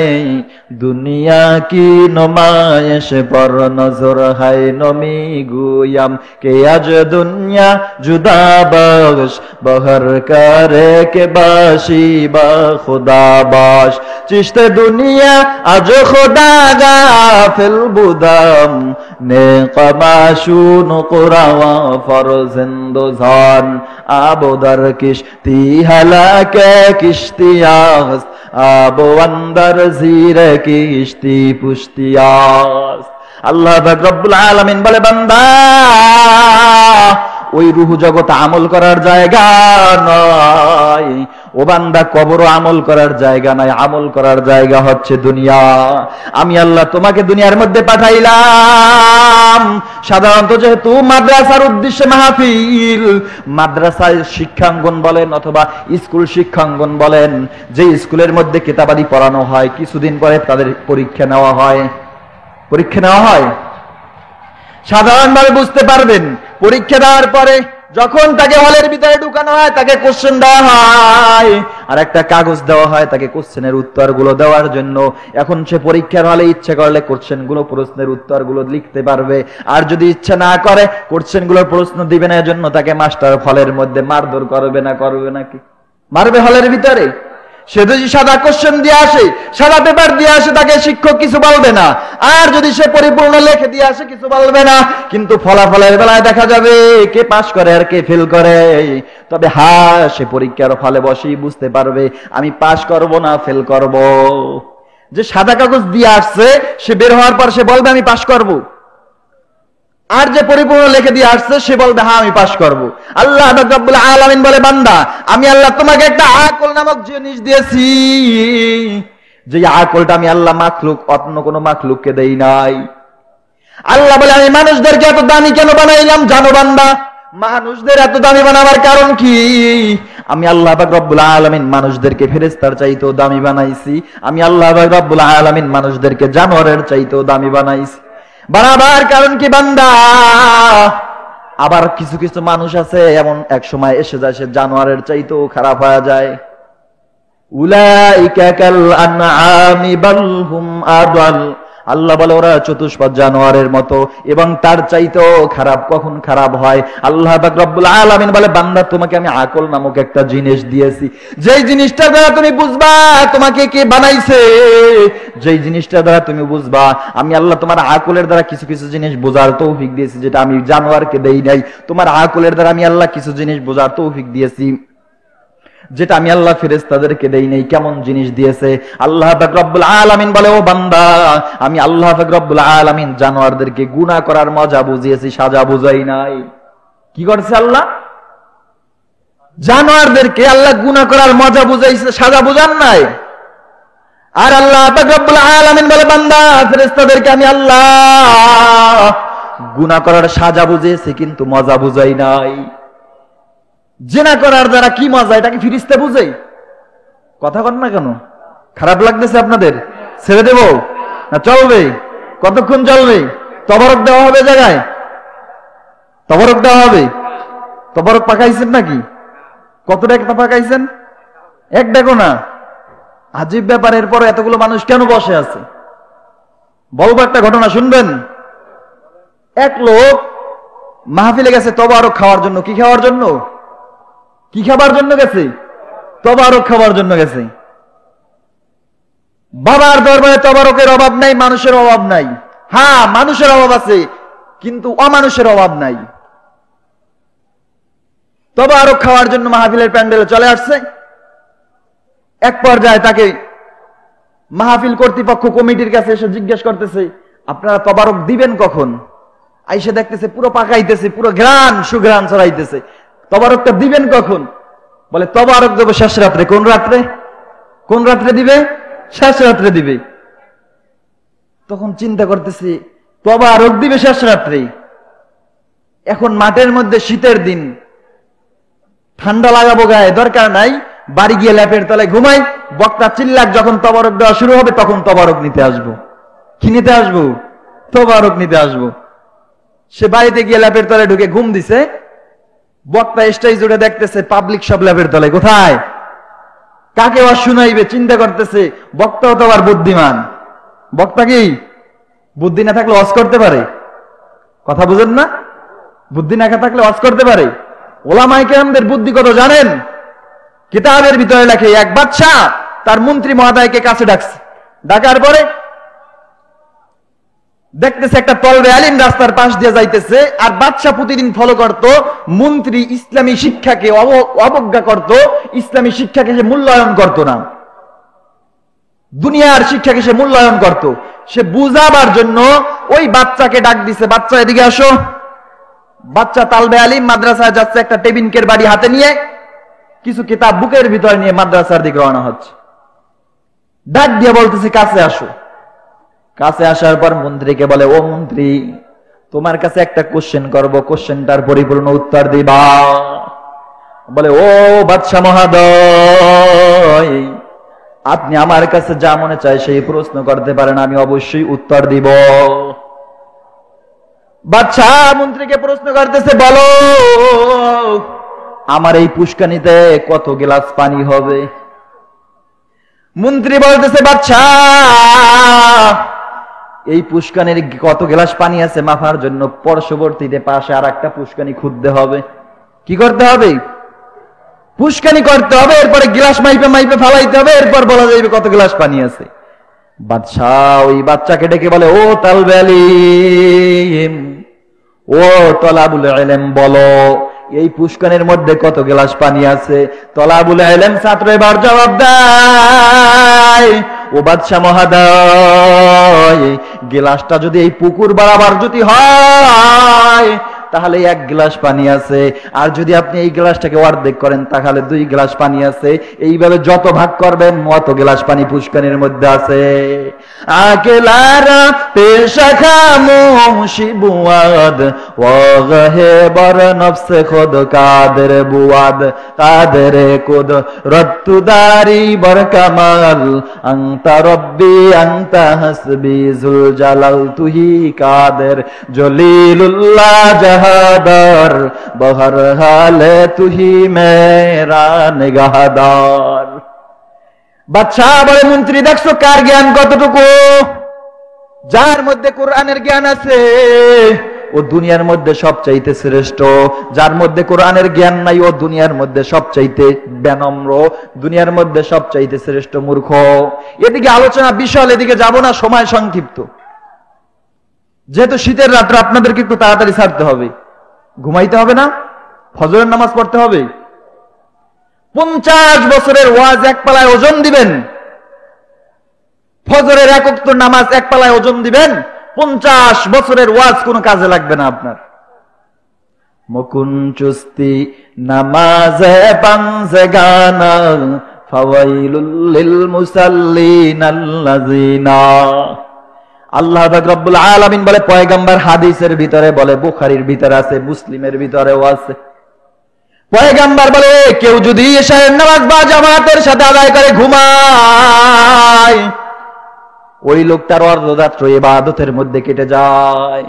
दुनिया की नुमाइश पर नजर है। नमी गुयम के आज दुनिया जुदा बख्श, बहर करे के बाशी बा खुदा बाश। चिश्ते दुनिया आज खुदा गाफिल बुदम, ने कमाशून कुरावा फरजिंद जान। आबो दर किश्ती हलाके किश्तियास, आबो अंदर जीरे किश्ती पुश्तियास। আল্লাহ পাক রব্বুল আলামিন বলে, বান্দা ওই রূহ জগৎ আমল করার জায়গা নয়, ও বান্দা কবর আমল করার জায়গা নয়, আমল করার জায়গা হচ্ছে দুনিয়া। আমি আল্লাহ তোমাকে দুনিয়ার মধ্যে পাঠাইলাম সাধারণত যেহেতু মাদ্রাসার উদ্দেশ্যে মাহফিল, মাদ্রাসায় শিক্ষাঙ্গন বলেন অথবা স্কুল শিক্ষাঙ্গন বলেন, যে স্কুলের মধ্যে কিতাবাদি পড়ানো হয়, কিছুদিন পরে তাদের পরীক্ষা নেওয়া হয়। পরীক্ষা নেওয়া হয় সাধারণভাবে বুঝতে পারবেন। পরীক্ষা দেওয়ার পরে যখন তাকে হলের ভিতরে ঢুকানো হয়, তাকে কোশ্চেন দেওয়া হয় আর একটা কাগজ দেওয়া হয় তাকে কোশ্চেনের উত্তরগুলো দেওয়ার জন্য। এখন সে পরীক্ষার হলে ইচ্ছে করলে কোশ্চেনগুলো, প্রশ্নের উত্তরগুলো লিখতে পারবে, আর যদি ইচ্ছা না করে কোশ্চেনগুলোর প্রশ্ন দিবে না, এজন্য তাকে মাস্টার হলের মধ্যে মারধর করবে না? করবে নাকি? মারবে হলের ভিতরে। সে যদি সাদা কোশ্চেন দিয়ে আসে, সাদা পেপার দিয়ে আসে, তাকে শিক্ষক কিছু বলবে না। আর যদি সে পরিপূর্ণ লেখে দিয়ে আসে, কিছু বলবে না। কিন্তু ফলাফলের বেলায় দেখা যাবে কে পাস করে আর কে ফেল করে। তবে সে পরীক্ষার ফলে বসেই বুঝতে পারবে আমি পাস করব না ফেল করব। যে সাদা কাগজ দিয়ে আসছে সে বের হওয়ার পর সে বলবে আমি পাস করব, আর যে পরিপূর্ণ লিখে দিয়ে আসছে সে বলবে হ্যাঁ আমি পাস করব। আল্লাহ রাব্বুল আলামিন বলে, বান্দা আমি আল্লাহ তোমাকে একটা আকল নামক জিনিস দিয়েছি, যে আকলটা আমি আল্লাহ মাখলুক অন্য কোনো মাখলুককে দেই নাই। আল্লাহ বলে, আমি মানুষদেরকে এত দামি কেন বানাইলাম জানো বান্দা? মানুষদের এত দামি বানাবার কারণ কি? আমি আল্লাহ পাক রব্বুল আলামিন মানুষদেরকে ফেরেশতার চাইতেও দামি বানাইছি। আমি আল্লাহ পাক রব্বুল আলামিন মানুষদেরকে জানোয়ারের চাইতেও দামি বানাইছি। বানাবার কারণ কি বান্দা? আবার কিছু কিছু মানুষ আছে এমন এক সময় এসে যায় সে জানোয়ারের চাইতেও খারাপ হয়ে যায়। উলাইকা কাল আনআমি বাল হুম আদাল। আল্লাহ বলে ওরা চতুষ্পদ জানোয়ারের মতো এবং তার চাইতেও খারাপ। কখন খারাপ হয়? আল্লাহ পাক রব্বুল আলামিন বলে, বান্দা তোমাকে আমি আকল নামক একটা জিনিস দিয়েছি, যেই জিনিসটা দ্বারা তুমি বুঝবা তোমাকে কে বানাইছে, যেই জিনিসটা দ্বারা তুমি বুঝবা। আমি আল্লাহ তোমার আকলের দ্বারা কিছু কিছু জিনিস বোঝার তৌফিক দিয়েছি, যেটা আমি জানোয়ারকে দেই নাই। তোমার আকলের দ্বারা আমি আল্লাহ কিছু জিনিস বোঝার তৌফিক দিয়েছি, যেটা আমি আল্লাহ ফেরেশতাদেরকে দেই নাই। কেমন জিনিস দিয়েছে? আল্লাহ পাক রব্বুল আলামিন বলে, ও বান্দা আমি আল্লাহ পাক রব্বুল আলামিন জানোয়ারদেরকে গুনাহ করার মজা বুঝিয়েছি, সাজা বুঝাই নাই। কি করছে আল্লাহ? জানোয়ারদেরকে আল্লাহ গুনাহ করার মজা বুঝাইছে, সাজা বুঝান নাই। আর আল্লাহ পাক রব্বুল আলামিন বলে, বান্দা ফেরেশতাদেরকে আমি আল্লাহ গুনাহ করার সাজা বুঝিয়েছি কিন্তু মজা বুঝাই নাই। জিনা করার দ্বারা কি মজা, এটা কি ফিরিস্তে বুঝে? কথা কন না কেন? খারাপ লাগতেছে আপনাদের? ছেড়ে দেব না চলবে? কতক্ষণ চলবে? তবরক দেওয়া হবে জায়গায়, তবরক দেওয়া হবে। তবরক পাকাইছেন নাকি? কত টাকা পাকাইছেন? এক দেখো না। আজীব ব্যাপার। এরপর এতগুলো মানুষ কেন বসে আছে? বলবো একটা ঘটনা, শুনবেন। এক লোক মাহফিলে গেছে তবরক খাওয়ার জন্য। কি খাওয়ার জন্য? কি খাবার জন্য গেছে? তবরক খাবার জন্য গেছে। বাবার দরবারে তবরকের অভাব নাই, মানুষের অভাব নাই। হ্যাঁ, মানুষের অভাব আছে কিন্তু অমানুষের অভাব নাই। তবরক খাওয়ার জন্য মাহফিলের প্যান্ডেলে চলে আসছে। এক পর্যায়ে তাকে মাহফিল কর্তৃপক্ষ কমিটির কাছে এসে জিজ্ঞেস করতেছে, আপনারা তবরক দিবেন কখন? আইসে দেখতেছে পুরো পাকাইতেছে, পুরো ঘ্রাণ সুঘ্রাণ ছড়াইতেছে। তবরকটা দিবেন কখন? বলে তবরক দেবো শেষ রাত্রে। কোন রাত্রে? কোন রাত্রে দিবে? শেষ রাত্রে দিবে। তখন চিন্তা করতেছি তবরক দিবে শেষ রাত্রে। এখন মাঠের মধ্যে শীতের দিন, ঠান্ডা লাগাবো গায়ে, দরকার নাই, বাড়ি গিয়ে ল্যাপের তলায় ঘুমাই। বক্তা চিল্লাক যখন তবরক দেওয়া শুরু হবে তখন তবরক নিতে আসবো। কি নিতে আসবো? তবরক নিতে আসবো। সে বাড়িতে গিয়ে ল্যাপের তলায় ঢুকে ঘুম দিছে। বক্তা স্টেজ জুড়ে দেখতেছে পাবলিক সব ল্যাবের তলে, কোথায় কাকে ওয়াজ শুনাইবে চিন্তা করতেছে। বক্তাও তো আবার বুদ্ধিমান, বক্তা কি বুদ্ধি না থাকলে ওয়াজ করতে পারে? কথা বুঝেন না? বুদ্ধি না থাকলে ওয়াজ করতে পারে? ওলামায়ে কেরামদের বুদ্ধি কত জানেন? কিতাবের ভিতরে লেখে, এক বাদশাহ তার মন্ত্রী মহোদয়কে কাছে ডাকছে, ডাকার পরে দেখতেছে একটা তলবে আলিম রাস্তার পাশ দিয়ে যাইতেছে, আর বাদশা প্রতিদিন ফলো করত মন্ত্রী ইসলামী শিক্ষাকে অবজ্ঞা করত, ইসলামী শিক্ষাকে সে মূল্যায়ন করত না, দুনিয়ার শিক্ষাকে সে মূল্যায়ন করত। সে বুঝাবার জন্য ওই বাচ্চাকে ডাক দিছে, বাচ্চা এদিকে আসো। বাচ্চা তালবে আলিম মাদ্রাসায় যাচ্ছে, একটা টেবিনকের বাড়ি হাতে নিয়ে, কিছু কিতাব বুকের ভিতরে নিয়ে মাদ্রাসার দিকে রওনা হচ্ছে। ডাক দিয়ে বলতেছে কাছে আসো। কাছে আসার পর মন্ত্রীকে বলে, ও মন্ত্রী, তোমার কাছে একটা কোশ্চেন করব, কোশ্চেনটার পরিপূর্ণ উত্তর দিবা। বলে, ও বাদশা মহোদয়, আপনি আমার কাছে যা মনে চায় সেই প্রশ্ন করতে পারেন, আমি অবশ্যই উত্তর দিব। বাদশা মন্ত্রীকে প্রশ্ন করতেছে, বলো আমার এই পুষ্কানিতে কত গ্লাস পানি হবে? মন্ত্রী বলতেছে, বাদশা এই পুষ্কানির কত গ্লাস পানি আছে মাপার জন্য পার্শ্ববর্তীতে পাশে আর একটা পুষ্কানি খুঁজতে হবে। কি করতে হবে? পুষ্কানি করতে হবে, এরপরে গ্লাস মাইপে মাইপে ফালাইতে হবে, এরপর বলা যাবে কত গ্লাস পানি আছে। বাদশাহ ওই বাচ্চাকে ডেকে বলে, ও তালবে আলিম, ও তলাবুল ইলম, বলো এই পুষ্কানির মধ্যে কত গ্লাস পানি আছে? তলাবুল ইলম ছাত্র এবার জবাব দেয়, ও বাদশা মহোদয়, গ্লাসটা যদি এই পুকুর বরাবর যদি হয় তাহলে 1 গ্লাস পানি আছে, আর যদি আপনি এই গ্লাসটাকে অর্ধেক করেন তাহলে 2 গ্লাস পানি আছে। এইভাবে যত ভাগ করবেন অত গ্লাস পানি পুষ্কানির মধ্যে আছে। আকেলারা পেশা খামোশি বুয়াদ ওয়াহে বর নফসে খুদ কাদের বুয়াদ কাদের কুদ রত্তুদারি বর কামাল আনতা রব্বি আনতা হাসবি জুল জালাল তুহি কাদের জলিলুল্লাহ জাহাদার বহর হালে তুহি মেরা নিগাহদার। বাদশা বলে, মন্ত্রী দেখছো কার জ্ঞান কতটুকু? যার মধ্যে কোরআনের জ্ঞান আছে ও দুনিয়ার মধ্যে সবচাইতে শ্রেষ্ঠ, যার মধ্যে কোরআনের জ্ঞান নাই ও দুনিয়ার মধ্যে সবচাইতে বিনম্র, দুনিয়ার মধ্যে সবচাইতে শ্রেষ্ঠ মূর্খ। এদিকে আলোচনা বিশাল, এদিকে যাব না, সময় সংক্ষিপ্ত। যেহেতু শীতের রাত্রে আপনাদেরকে একটু তাড়াতাড়ি ছাড়তে হবে, ঘুমাইতে হবে না, ফজরের নামাজ পড়তে হবে। 50 বছরের ওয়াজ এক পালায় ওজন দিবেন, ফজরের 1 ওয়াক্ত নামাজ এক পালায় ওজন দিবেন, 50 বছরের ওয়াজ কোনো কাজে লাগবে না আপনার। মুকুন চুস্তি নামাজে পাঞ্জে গানা ফাওয়াইলুল লিল মুসাল্লিন আল্লাযিনা। আল্লাহ রাব্বুল আলামিন বলে, পয়গম্বর হাদিসের ভিতরে বলে, বুখারীর ভিতরে আছে, মুসলিমের ভিতরেও আছে। পয়গম্বর বলে, কেউ যদি এশারের নামাজ বা জামাতের সাথে আদায় করে ঘুমায়, ওই লোকটার অর্ধরাত্র ইবাদতের মধ্যে কেটে যায়।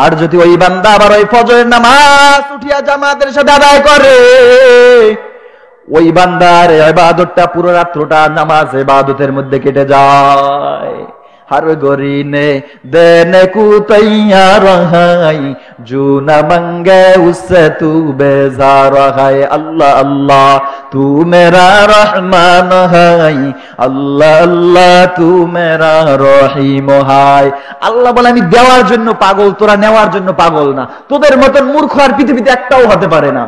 আর যদি ওই বান্দা আবার ওই ফজরের নামাজ উঠিয়া জামাতের সাথে আদায় করে, ওই বান্দার ইবাদতটা পুরো রাত্রটা নামাজ ইবাদতের মধ্যে কেটে যায়। हर गोरी ने देने को तैयार है, जो न मंगे उससे तू बेजार है। अल्लाह अल्लाह तू मेरा रहमान है, अल्लाह अल्लाह तू मेरा रहीम है। আল্লাহ বলে, আমি দেওয়ার জন্য পাগল, তোরা নেওয়ার জন্য পাগল না। তোদের মতন মূর্খ আর পৃথিবীতে একটাও হতে পারে না।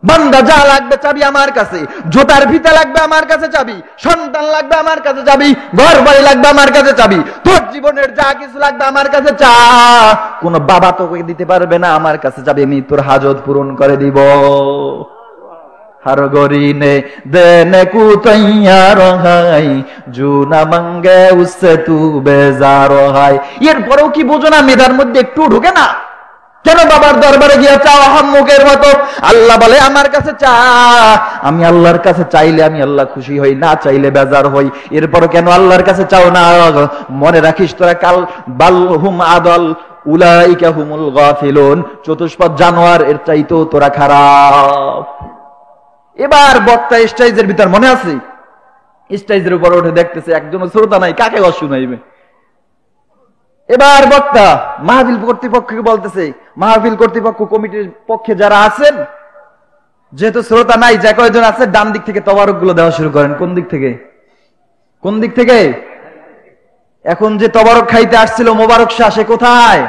বান্দা যা লাগবে চাবি আমার কাছে, জুতার ফিতা লাগবে আমার কাছে চাবি, সন্তান লাগবে আমার কাছে চাবি, ঘর বাড়ি লাগবে আমার কাছে চাবি, তোর জীবনের যা কিছু লাগবে আমার কাছে চা। কোন বাবা তোকে দিতে পারবে না, আমার কাছে চাবি, আমি তোর হাজত পূরণ করে দিব। हर गोरी ने देने को तैयार है, जो न मंगे उससे तू बेजार है। এরপরেও কি বোঝো না, মেধার মধ্যে একটু ঢোকে না? কেন বাবার দরবারে গিয়ে চাও আহাম্মকের মতো? আল্লাহ বলে, আমার কাছে চা, আমি আল্লাহর কাছে চাইলে আমি আল্লাহ খুশি হই, না চাইলে বেজার হই। এরপর কেন আল্লাহর কাছে চাও না? মনে রাখিস তোরা কাল বালহুম আদল উলাইকা হুমুল গাফিলুন, চতুষ্পদ জানোয়ার এর চাইতেও তোরা খারাপ। এবার বক্তা স্টেজের ভিতর, মনে আছে, স্টেজের উপর উঠে দেখতেছে একজন শ্রোতা নাই, কাকে শুনাইবে। এবার বক্তা মাহফিল কর্তৃপক্ষকে বলতেছে, মাহফিল কর্তৃপক্ষ কমিটির পক্ষে যারা আছেন, যেহেতু শ্রোতা নাই, যে কয়জন আছে ডান দিক থেকে তবারক গুলো দেওয়া শুরু করেন। কোন দিক থেকে? কোন দিক থেকে? এখন যে তবারক খাইতে আসছিল মোবারক শাহ, সে কোথায়?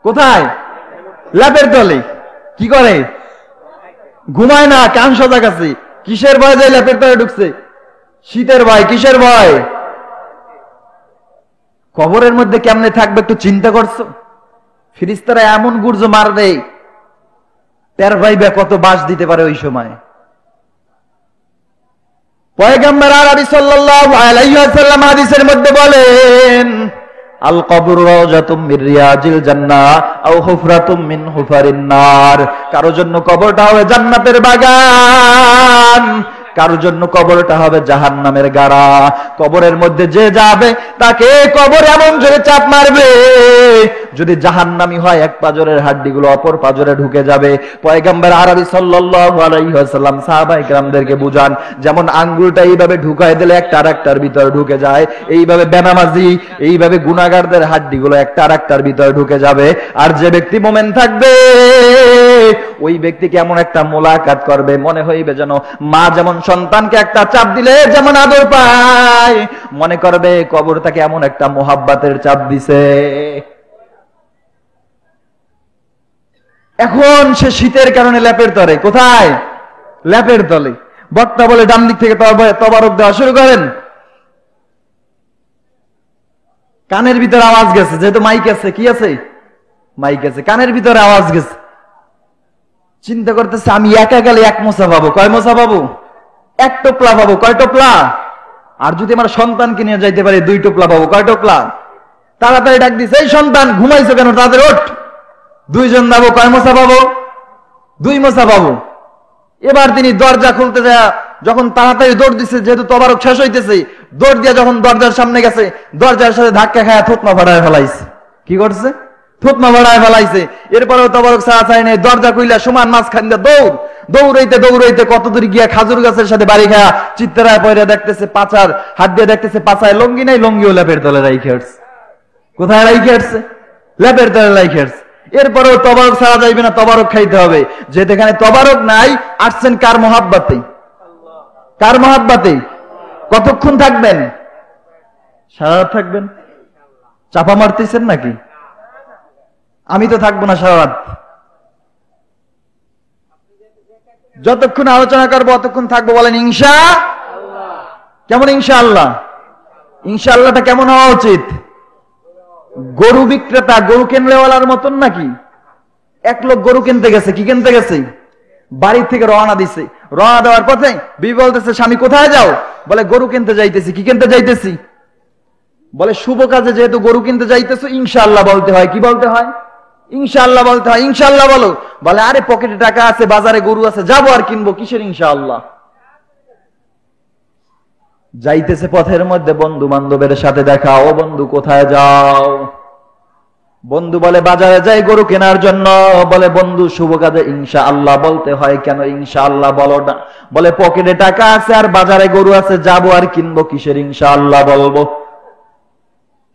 কোথায়? ল্যাপের তলে। কি করে? ঘুমায় না, কান সজাগ আছে। কিসের ভয় যায় ল্যাপের তলে ঢুকছে? শীতের ভয়। কিসের ভয়? কবরের মধ্যে কেমনে থাকবে একটু চিন্তা করছো? ফিরিস্তারা এমন গুর্জ মারবে, টের পাইবে কত বাস দিতে পারে ওই সময়। পয়গম্বর আরবি সাল্লাল্লাহু আলাইহি ওয়াসাল্লাম হাদিসের মধ্যে বলেন, আল কবর রাওজাতুম মির রিয়াজিল জান্নাহ আও হুফরাতুম মিন হুফারিন নার। কারো জন্য কবরটা হবে জান্নাতের বাগান, কারোর জন্য কবরটা হবে জাহান্নামের গাড়া। কবরের মধ্যে যে যাবে তাকে কবর এমন জোরে চাপ মারবে, যদি জাহান্নামী হয় এক পাজরের হাড্ডিগুলো অপর পাজরে ঢুকে যাবে। পয়গম্বর আরবি সাল্লাল্লাহু আলাইহি ওয়াসাল্লাম সাহাবায়ে কেরামদেরকে বুঝান, যেমন আঙ্গুলটা এইভাবে ঢুকায় দিলে একটা আরেকটার ভিতরে ঢুকে যায়, এইভাবে বেনামাজি, এইভাবে গুনাহগারদের হাড্ডিগুলো একটা আরেকটার ভিতরে ঢুকে যাবে। আর যে ব্যক্তি মুমিন থাকবে, ওই ব্যক্তিকে এমন একটা মোলাকাত করবে, মনে হইবে যেন মা যেমন সন্তানকে একটা চাপ দিলে যেমন আদর পায়, মনে করবে কবর তাকে এমন একটা মোহাব্বতের চাপ দিছে। এখন সে শীতের কারণে ল্যাপের তলে। কোথায়? ল্যাপের তলে। বক্তা বলে ডান দিক থেকে তবারক দেওয়া শুরু করেন। কানের ভিতরে আওয়াজ গেছে, যেহেতু মাইক আছে। কি আছে? মাইক আছে। কানের ভিতরে আওয়াজ গেছে। চিন্তা করতেছে, আমি একা গেলে এক মোছা পাবো। কয় মোছা পাবো? এক টোপলা পাবো। কয় টোপলা? আর যদি আমার সন্তানকে নিয়ে যাইতে পারি, দুই টোপলা পাবো। কয় টোপলা? তাড়াতাড়ি ডাক দিছে, এই সন্তান ঘুমাইছো কেন, তাদের ওঠ, দুইজন যাবো। কয় মোছা পাবো? দুই মোছা পাবো। এবার তিনি দরজা খুলতে যায়, যখন তাড়াতাড়ি দৌড় দিচ্ছে, যেহেতু তবারক শেষ হইতেছে, দৌড় দিয়া যখন দরজার সামনে গেছে, দরজার সাথে ধাক্কা খায় থুতমা ফাড়ায় ফেলাইছে। কি করছে? থুতমা ফাড়ায় ফেলাইছে। এরপরেও তবারক ছাড়া চাই নেই, দরজা খুইলা সমান মাঝখান দিয়ে দৌড়, দৌড়াইতে দৌড়াইতে কত দূর গিয়া খাজুর গাছের সাথে বাড়ি খায়া চিত্তরায় পয়রা দেখতেছে পাচার হাত দিয়ে দেখতেছে পাচায় লঙ্গি নাই, লঙ্গিও ল্যাপের তলে রাইখে আসছে। কোথায় রাইখে আসছে? ল্যাপের তলে রাইখে আসছে। এরপরেও তবারক ছাড়া যাইবে না, তবারক খাইতে হবে। যেহেতু এখানে তবারক নাই, আসছেন কার মহাব্বাতে? কার মহাব্বাতে? কতক্ষণ থাকবেন? সারা রাত থাকবেন? চাপা মারতেছেন নাকি? আমি তো থাকবো না সারা রাত। যতক্ষণ আলোচনা করবো অতক্ষণ থাকবো। বলেন ইনশাআল্লাহ। কেমন ইনশাআল্লাহ? ইনশাআল্লাহটা কেমন হওয়া উচিত? গরু বিক্রেতা, গরু কেনলেওয়ালার মতন নাকি? এক লোক গরু কিনতে গেছে। কি কিনতে গেছে? বাড়ি থেকে রওনা দিছে। রওনা দেওয়ার পথে বিবি বলতেছে, স্বামী কোথায় যাও? বলে গরু কিনতে যাইতেছি। কি কিনতে যাইতেছি? বলে শুভ কাজে যেহেতু গরু কিনতে যাইতেছো, ইনশাআল্লাহ বলতে হয়। কি বলতে হয়? ইনশাআল্লাহ বলতে হয়। ইনশাআল্লাহ বলো। বলে আরে পকেটে টাকা আছে, বাজারে গরু আছে, যাবো আর কিনবো, কিসের ইনশাআল্লাহ? যাইতেছে পথের মধ্যে বন্ধু বান্ধবের সাথে দেখা। ও বন্ধু কোথায় যাও? বন্ধু বলে বাজারে যাই গরু কেনার জন্য। বলে বন্ধু শুভ কাজে ইনশাআল্লাহ বলতে হয় কেন? ইনশাআল্লাহ বলো না। বলে পকেটে টাকা আছে আর বাজারে গরু আছে, যাবো আর কিনবো, কিসের ইনশাআল্লাহ বলবো?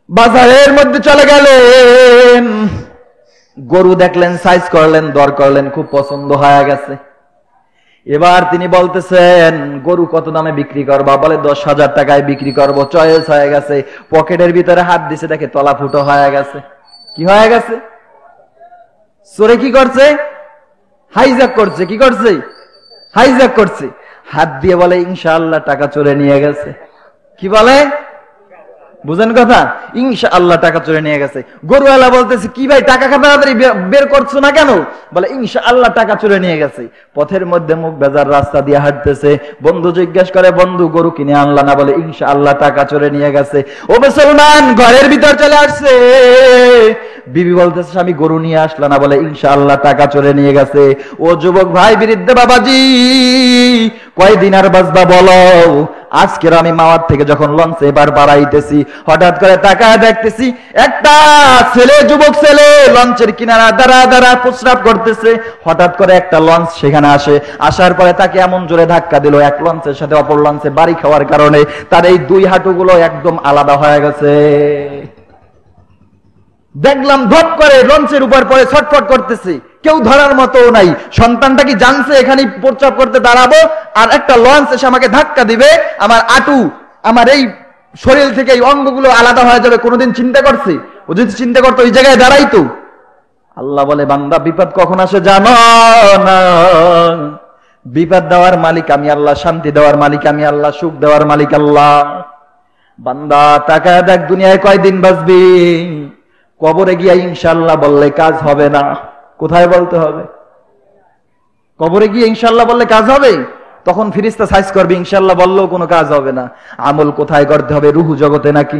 বাজারের মধ্যে চলে গেলেন, গরু দেখলেন, সাইজ করলেন, দর করলেন, খুব পছন্দ হয়ে গেছে। এবার তিনি বলতেছেন গরু কত দামে বিক্রি করবা? বলে 10,000 টাকায় বিক্রি করবো। চয়েস হয়ে গেছে। পকেটের ভিতরে হাত দিছে, দেখে তলা ফুটো হয়ে গেছে। কি হয়ে গেছে? চোরে কি করছে? হাইজ্যাক করছে। কি করছে? হাইজ্যাক করছে। হাত দিয়ে বলে ইনশাআল্লাহ টাকা চোরে নিয়ে গেছে। কি বলে? বুঝেন কথা? ইনশাআল্লাহ টাকা চুরি নিয়ে গেছে। গরুওয়ালা বলতেছে, কি ভাই টাকা তাড়াতাড়ি বের করছো না কেন? বলে ইনশাআল্লাহ টাকা চুরি নিয়ে গেছে। পথের মধ্যে মুখ বেজার রাস্তা দিয়ে হাঁটতেছে। বন্ধু জিজ্ঞেস করে, বন্ধু গরু কিনে আনলা না? বলে ইনশাআল্লাহ টাকা চুরি নিয়ে গেছে। ও মুসলমান, ঘরের ভিতর চলে আসছে। বিবি বলতেছে আমি গরু নিয়ে আসলাম না, বলে ইনশাআল্লাহ টাকা চলে নিয়ে গেছে। ও যুবক ভাই বৃদ্ধ বাবাজি, কয়দিন আর বাঁচবা বলো? আজকের আমি মাওয়ার থেকে যখন লঞ্চে এবার বাড়াইতেছি, হঠাৎ করে তাকায় দেখতেছি একটা ছেলে, যুবক ছেলে লঞ্চের কিনারা দাঁড়া দাঁড়া প্রস্রাব করতেছে। হঠাৎ করে একটা লঞ্চ সেখানে আসে, আসার পরে তাকে এমন জোরে ধাক্কা দিল, এক লঞ্চের সাথে অপর লঞ্চে বাড়ি খাওয়ার কারণে তার এই দুই হাঁটুগুলো একদম আলাদা হয়ে গেছে। দেখলাম ধপ করে লঞ্চের উপর পরে ছটফট করতেছে, কেউ ধরার মতো নাই। সন্তানটা কি জানছে এখানে প্রস্রাব করতে দাঁড়াবো আর একটা লঞ্চ এসে আমাকে ধাক্কা দিবে, আমার আটু, আমার এই শরীর থেকে এই অঙ্গগুলো আলাদা হয়ে যাবে? কোনোদিন চিন্তা করছে? ও যদি চিন্তা করতো ওই জায়গায় দাঁড়াইতো। আল্লাহ বলে বান্দা বিপদ কখন আসে জানো না? বিপদ দেওয়ার মালিক আমি আল্লাহ, শান্তি দেওয়ার মালিক আমি আল্লাহ, সুখ দেওয়ার মালিক আল্লাহ। বান্দা তাকায় দেখ দুনিয়ায় কয়দিন বাঁচবি? কবরে গিয়া ইনশাআল্লাহ বললে কাজ হবে না। কোথায় বলতে হবে? কবরে গিয়ে ইনশাআল্লাহ বললে কাজ হবে? তখন ফেরেশতা সাইজ করবে, ইনশাআল্লাহ বললেও কোনো কাজ হবে না। আমল কোথায় করতে হবে? রূহ জগতে নাকি?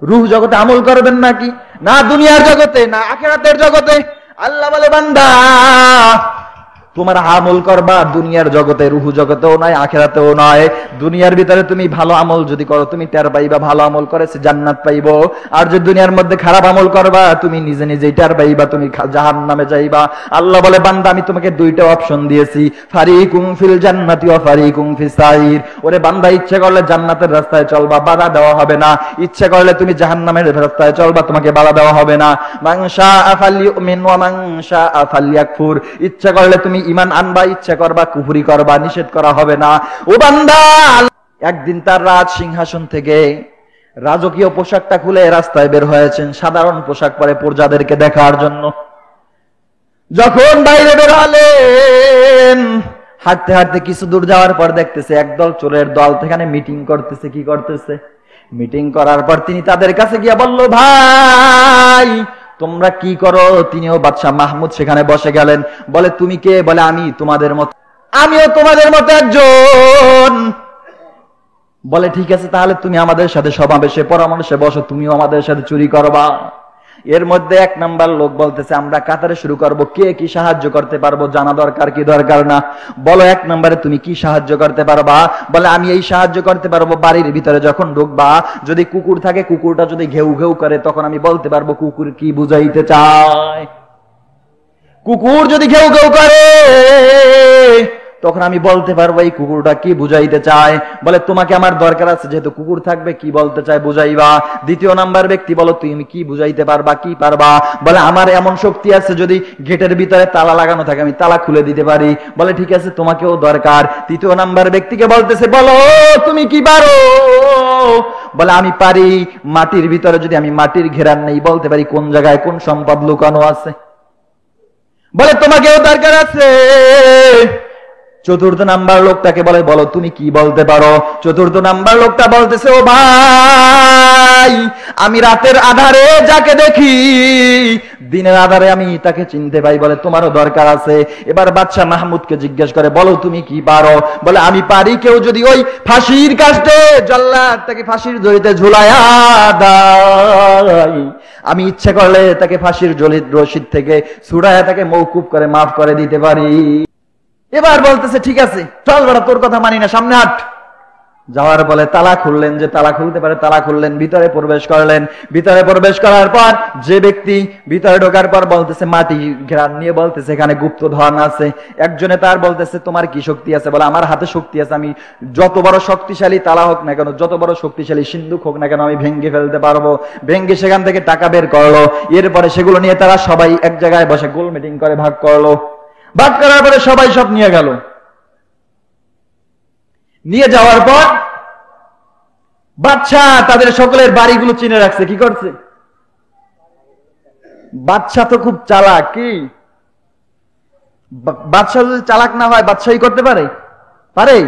রূহ জগতে আমল করবেন নাকি? না দুনিয়ার জগতে, না আখিরাতের জগতে। আল্লাহ বলে বান্দা তোমার আমল করবা দুনিয়ার জগতে, রূহ জগতেও নয়, আখিরাতেও নয়। দুনিয়ার ভিতরে তুমি ভালো আমল যদি করো তুমি টের পাইবা, ভালো আমল করেছে জান্নাত পাইবো। আর যদি দুনিয়ার মধ্যে খারাপ আমল করবা তুমি নিজে নিজেই টের পাইবা, তুমি জাহান্নামে যাইবা। আল্লাহ বলে বান্দা আমি তোমাকে দুইটা অপশন দিয়েছি, ফারিকুম ফিল জান্নাতি ওয়া ফারিকুম ফিস সাইর। ওরে বান্দা ইচ্ছে করলে জান্নাতের রাস্তায় চলবা, বাধা দেওয়া হবে না। ইচ্ছে করলে তুমি জাহান্নামের রাস্তায় চলবা, তোমাকে বাধা দেওয়া হবে না। মান শাআ ফালইউমিন ওয়া মান শাআ ফালইয়াকফুর। ইচ্ছে করলে তুমি ঈমান আনবা, ইচ্ছা করবা কুফরি করবা, নিষেধ করা হবে না। ও বান্দা একদিন তার রাজ সিংহাসন থেকে রাজকীয় পোশাকটা খুলে রাস্তায় বের হয়েছেন সাধারণ পোশাক পরে প্রজাদেরকে দেখার জন্য। যখন বাইরে বের হলেন, হাঁটতে হাঁটতে কিছু দূর যাওয়ার পর দেখতেছে একদল চোরের দল সেখানে মিটিং করতেছে। কি করতেছে? মিটিং করার পর তিনি তাদের কাছে গিয়ে বলল, ভাই তোমরা কি করো? তিনিও বাদশাহ মাহমুদ সেখানে বসে গেলেন। বলে তুমি কে? বলে আমি তোমাদের মতো, আমিও তোমাদের মতো একজন। বলে ঠিক আছে তাহলে তুমি আমাদের সাথে সমাবেশে পরামর্শে বসো, তুমিও আমাদের সাথে চুরি করবা। এর মধ্যে এক নাম্বার লোক বলতেছে আমরা কাতারে শুরু করব, কে কি সাহায্য করতে পারবো জানা দরকার কি দরকার না? বলো এক নম্বরে তুমি কি সাহায্য করতে পারবা? বলে আমি এই সাহায্য করতে পারবো, বাড়ির ভিতরে যখন ঢুকবা যদি কুকুর থাকে, কুকুরটা যদি ঘেউ ঘেউ করে তখন আমি বলতে পারবো কুকুর কি বুঝাইতে চায়। কুকুর যদি ঘেউ ঘেউ করে তখন আমি বলতে পারবো এই কুকুরটা কি বুঝাইতে চায়। বলে তোমাকে আমার দরকার আছে, যেহেতু কুকুর থাকবে কি বলতে চায় বুঝাইবা। দ্বিতীয় নাম্বার ব্যক্তি বলো তুমি কি বুঝাইতে পারবা, কি পারবা? বলে আমার এমন শক্তি আছে যদি গেটের ভিতরে তালা লাগানো থাকে আমি তালা খুলে দিতে পারি। বলে ঠিক আছে তোমাকেও দরকার। তৃতীয় নাম্বার ব্যক্তিকে বলতেছে বলো তুমি কি পারো? বলে আমি পারি মাটির ভিতরে যদি আমি মাটির ঘেরান নেই বলতে পারি কোন জায়গায় কোন সম্পদ লুকানো আছে। বলে তোমাকেও দরকার আছে। চতুর্থ নাম্বার লোকটাকে বলে বলো তুমি কি বলতে পারো? চতুর্থ নাম্বার লোকটা বলতেছে ও ভাই আমি রাতের আধারে যাকে দেখি দিনের আধারে আমি তাকে চিনতে পাই। বলে তোমারও দরকার আছে। এবার বাদশাহ মাহমুদকে জিজ্ঞেস করে বলো তুমি কি পারো? বলে আমি পারি কেউ যদি ওই ফাঁসির কাস্টে জল্লাদ তাকে ফাঁসির দড়িতে ঝুলাইয়া দেয়, আমি ইচ্ছে করলে তাকে ফাঁসির রশিদ থেকে ছুড়াইয়া তাকে মওকুফ করে মাফ করে দিতে পারি। এবার বলতেছে ঠিক আছে চল বড়, তোর কথা মানি না, সামনে হাট। যাওয়ার বলে তালা খুললেন, যে তালা খুলতে পারে তালা খুললেন, ভিতরে প্রবেশ করলেন। ভিতরে প্রবেশ করার পর যে ব্যক্তি ভিতরে ঢোকার পর বলতেছে মাটি ঘেরান নিয়ে বলতেছে এখানে গুপ্তধন আছে। একজনে তার বলতেছে তোমার কি শক্তি আছে? বলে আমার হাতে শক্তি আছে, আমি যত বড় শক্তিশালী তালা হোক না কেন, যত বড় শক্তিশালী সিন্ধুক হোক না কেন আমি ভেঙ্গে ফেলতে পারবো। ভেঙ্গে সেখান থেকে টাকা বের করলো। এরপরে সেগুলো নিয়ে তারা সবাই এক জায়গায় বসে গোল মিটিং করে ভাগ করলো। ভাগ করার পরে সবাই সব নিয়ে গেল। নিয়ে যাওয়ার পর বাদশা তাদের সকলের বাড়িগুলো চিনে রাখছে। কি করছে? বাদশা তো খুব চালাক। কি বাদশা যদি চালাক না হয় বাদশাহী করতে পারে? পারে?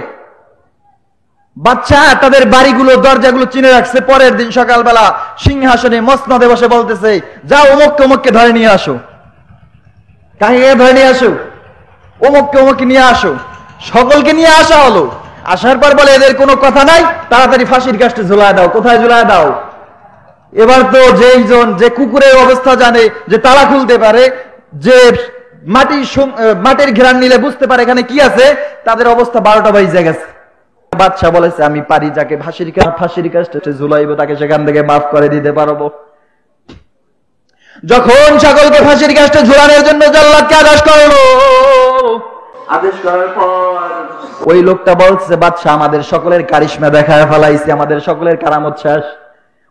বাদশা তাদের বাড়িগুলো দরজাগুলো চিনে রাখছে। পরের দিন সকালবেলা সিংহাসনে মসনদে বসে বলতেছে যাও অমুককে অমুককে ধরে নিয়ে আসো। কাকে ধরে নিয়ে আসো? অমুককে অমুককে নিয়ে আসো। সকলকে নিয়ে আসা হলো। আসার পর বলে এদের কোনো কথা নাই, তাড়াতাড়ি ফাঁসির কাস্টে ঝুলায় দাও। কোথায় ঝুলায় দাও? এবার তো যে কুকুরের অবস্থা জানে, যে তালা খুলতে পারে, যে মাটির ঘেরান নিলে বুঝতে পারে এখানে কি আছে, তাদের অবস্থা 12টা বাজে গেছে। বাদশা বলেছে আমি পারি, যাকে ফাঁসির কাছে ঝুলাইবো তাকে সেখান থেকে মাফ করে দিতে পারবো। যখন সকলকে ফাঁসির কাছে ঝুলানোর জন্য জাল্লাদকে আদেশ করার পর ওই লোকটা বলছে, বাদশা আমাদের সকলের কারিশমা দেখায় ফেলাইছে, আমাদের সকলের কারামত শেষ।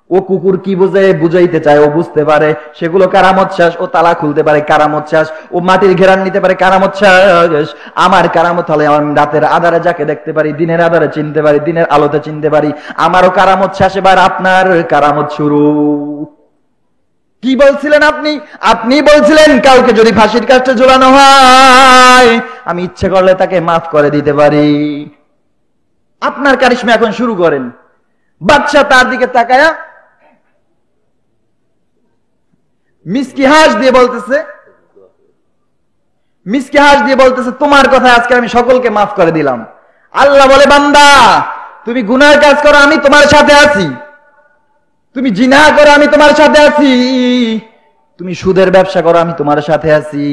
ও কুকুর কি বুঝাইতে চায়, ও বুঝতে পারে সেগুলো কারামত শেষ। ও তালা খুলতে পারে, কারামত শেষ। ও মাটির ঘেরান নিতে পারে, কারামত শেষ। আমার কারামত হলে আমি রাতের আধারে যাকে দেখতে পারি, দিনের আধারে চিনতে পারি, দিনের আলোতে চিনতে পারি। আমারও কারামত শেষ, এবার আপনার কারামত শুরু। কি বলছিলেন আপনি? আপনি বলছিলেন কাউকে যদি ফাঁসির কাছে ঝুলানো হয় আমি ইচ্ছে করলে তাকে মাফ করে দিতে পারি। আপনার কারিশমা এখন শুরু করেন। বাদশা তার দিকে তাকায়া মিসকি হাস দিয়ে বলতেছে তোমার কথা আজকে আমি সকলকে মাফ করে দিলাম। আল্লাহ বলে, বান্দা তুমি গুনার কাজ করো, আমি তোমার সাথে আছি। তুমি জিনা করো, আমি তোমার সাথে আছি। তুমি সুদের ব্যবসা করো, আমি তোমার সাথে আছি।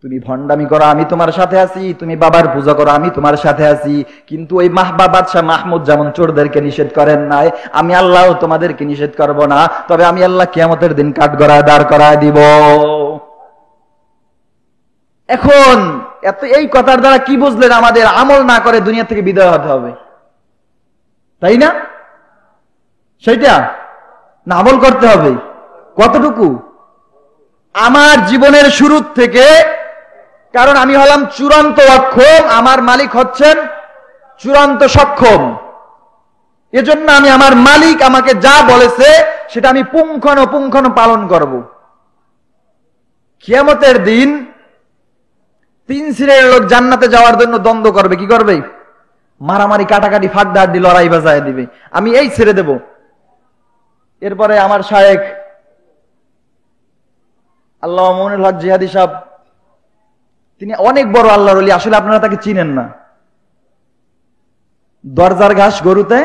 তুমি ভণ্ডামি করো, আমি তোমার সাথে আছি। তুমি বাবার পূজা করো, আমি তোমার সাথে আছি। কিন্তু ওই বাদশাহ মাহমুদ যেমন চোরদেরকে নিষেধ করেন নাই, আমি আল্লাহ তোমাদেরকে নিষেধ করব না। তবে আমি আল্লাহ কিয়ামতের দিন কাঠগড়ায় দাঁড় করায় দিব। এখন এই কথার দ্বারা কি বুঝলেন? আমাদের আমল না করে দুনিয়া থেকে বিদায় হতে হবে, তাই না? সেইটা না, আমল করতে হবে। কতটুকু? আমার জীবনের শুরু থেকে, কারণ আমি হলাম চূড়ান্ত অক্ষম, আমার মালিক হচ্ছেন চূড়ান্ত সক্ষম। এজন্য আমি আমার মালিক আমাকে যা বলেছে সেটা আমি পুঙ্খানুপুঙ্খানু পালন করব। কিয়ামতের দিন 3 শ্রেণীর লোক জান্নাতে যাওয়ার জন্য দ্বন্দ্ব করবে। কি করবে? মারামারি, কাটাকাটি, ফাঁকডাহাড্ডি, লড়াই বাজায় দিবে। আমি এই ছেড়ে দেব। এরপরে আমার শায়েখ আল্লামা মুমিনুল হক জিহাদি সাহেব, তিনি অনেক বড় আল্লাহর ওলি। আসলে আপনারা তাকে চিনেন না। দরজার ঘাস গরুতে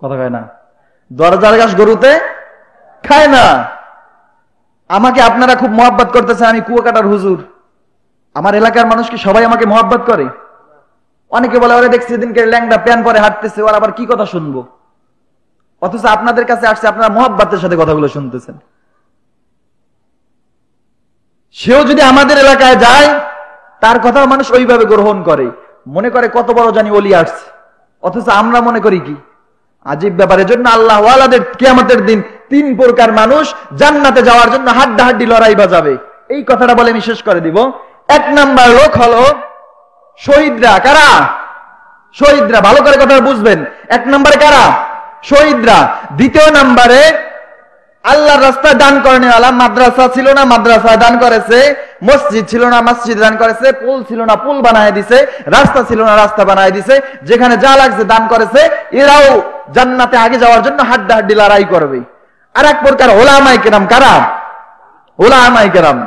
কথা কয় না, দরজার ঘাস গরুতে খায় না। আমাকে আপনারা খুব মহব্বত করতেছেন, আমি কুয়াকাটার হুজুর। আমার এলাকার মানুষ কি সবাই আমাকে মহব্বত করে? অনেকে বলে ওরা দেখছি দিনকে ল্যাংড়া প্যান পরে হাঁটতেছে, ওর আবার কি কথা শুনবো। অথচ আপনাদের কাছে আসছে, আপনারা মহব্বতের সাথে কথাগুলো শুনতেছেন। সেও যদি আমাদের এলাকায় যায়, তার কথাও মানুষ ওইভাবে গ্রহণ করে, মনে করে কত বড় জানি ওলি আসছে। অথচ আমরা মনে করি কি আজীব ব্যাপার। এজন্য আল্লাহ ওয়ালাদের কিয়ামতের দিন 3 প্রকার মানুষ জান্নাতে যাওয়ার জন্য হাড্ডাহাড্ডি লড়াই বাজাবে। এই কথাটা বলে আমি শেষ করে দিব। 1 নাম্বার লোক হলো শহীদরা। কারা? শহীদরা। ভালো করে কথা বুঝবেন। 1 নম্বরে কারা? শহীদরা। 2 নম্বরে আল্লাহর রাস্তায় দান করেনেওয়ালা। মাদ্রাসা ছিল না, মাদ্রাসায় দান করেছে। মসজিদ ছিল না, মসজিদ দান করেছে। পুল ছিল না, পুল বানায় দিছে। রাস্তা ছিল না, রাস্তা বানায় দিছে। যেখানে যা লাগছে দান করেছে। এরাও জান্নাতে আগে যাওয়ার জন্য হাড্ডাহাড্ডি লড়াই করবে। আর এক প্রকার ওলামায়ে কেরাম। কারা? ওলামায়ে কেরাম।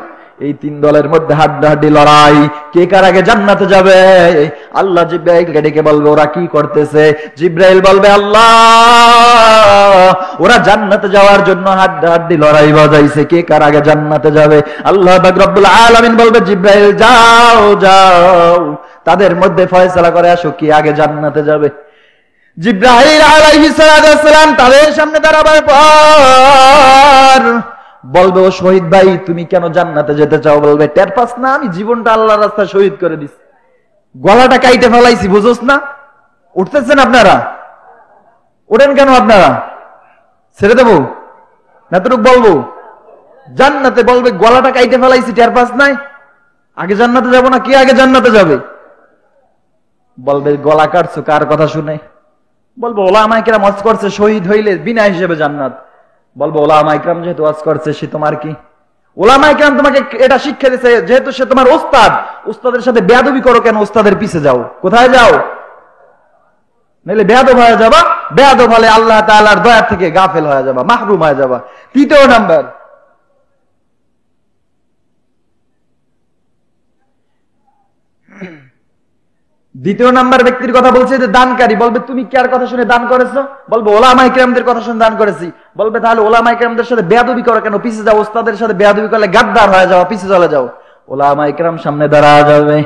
এই 3 দলের মধ্যে হাড্ডাহাড্ডি লড়াই, কে কার আগে জান্নাতে যাবে। আল্লাহ জিবরাইলকে ডেকে বলবে ওরা কি করতেছে। জিবরাইল বলবে আল্লাহ ওরা জান্নাতে যাওয়ার জন্য হাড্ডাহাড্ডি লড়াই বাজাইছে, কে কার আগে জান্নাতে যাবে। আল্লাহ পাক রব্বুল আলামিন বলবে জিবরাইল যাও যাও, তাদের মধ্যে ফয়সালা করে আসো কে আগে জান্নাতে যাবে। জিবরাইল আলাইহিস সালাম তাদের সামনে দাঁড়াবার পর বলবে ও শহীদ ভাই তুমি কেন জান্নাতে যেতে চাও? বলবে টের পাস না আমি জীবনটা আল্লাহর রাস্তায় শহীদ করে দিছি, গলাটা কাইটে ফেলাইছি, বুঝোস না? উঠতেছেন আপনারা? ওঠেন কেন আপনারা? ছেড়ে দেবো না তোরক বলবো? জান্নাতে বলবে গলাটা কাইটে ফেলাইছি, টের পাস নাই? আগে জান্নাতে যাবো না? কে আগে জান্নাতে যাবে? বলবে গলা কাটছো কার কথা শুনে? বলবো ওলামায়ে কেরাম ওয়াজ করছে শহীদ হইলে বিনা হিসেবে জান্নাত। বলবো ওলামায়ে কেরাম যেহেতু ওয়াজ করছে সে তোমার কি? ওলামায়ে কেরাম তোমাকে এটা শিক্ষা দিয়েছে যেহেতু সে তোমার ওস্তাদ, ওস্তাদের সাথে বেয়াদবি করো কেন? ওস্তাদের পিছে যাও। কোথায় যাও? নাহলে বেয়াদব হয়ে যাবা। বেয়াদব হলে আল্লাহ তাআলার দয়া থেকে গাফেল হয়ে যাবা, মাহরুম হয়ে যাবা। 3 নাম্বার, দ্বিতীয় নাম্বার ব্যক্তির কথা বলছে যে দানকারী, বলবে তুমি কার কথা শুনে দান করেছো? বলবে ওলামায়ে কেরামদের কথা শুনে দান করেছি। বলবে তাহলে ওলামায়ে কেরামদের সাথে বেয়াদবি করো কেন? পিছে যাও, ওস্তাদের সাথে বেয়াদবি করলে গাদ্দার হয়ে যাও, পিছে চলে যাও। ওলামায়ে কেরাম সামনে দাঁড়া যাবে।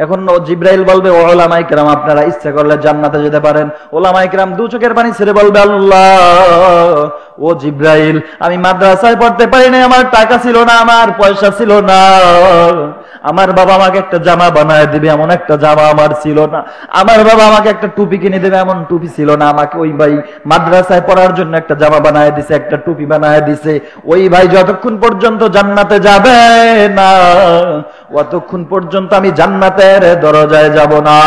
এখন জিবরাইল বলবে ও ওলামায়ে কেরাম আপনারা ইচ্ছা করলে জান্নাতে যেতে পারেন। ওলামায়ে কেরাম দু চোখের পানি ছেড়ে বলবে আল্লাহ ও জিবরাইল, আমি মাদ্রাসায় পড়তে পারি না, আমার টাকা ছিল না, আমার পয়সা ছিল না, আমার বাবা আমাকে একটা জামা বানায় দিবে এমন একটা জামা আমার ছিল না, আমার বাবা আমাকে একটা টুপি কিনে দেবে এমন টুপি ছিল না, আমাকে ওই ভাই মাদ্রাসায় পড়ার জন্য একটা জামা বানায় দিছে, একটা টুপি বানায় দিছে, ওই ভাই যতক্ষণ পর্যন্ত জান্নাতে যাবে না অতক্ষণ পর্যন্ত আমি জান্নাতের দরজায় যাব না।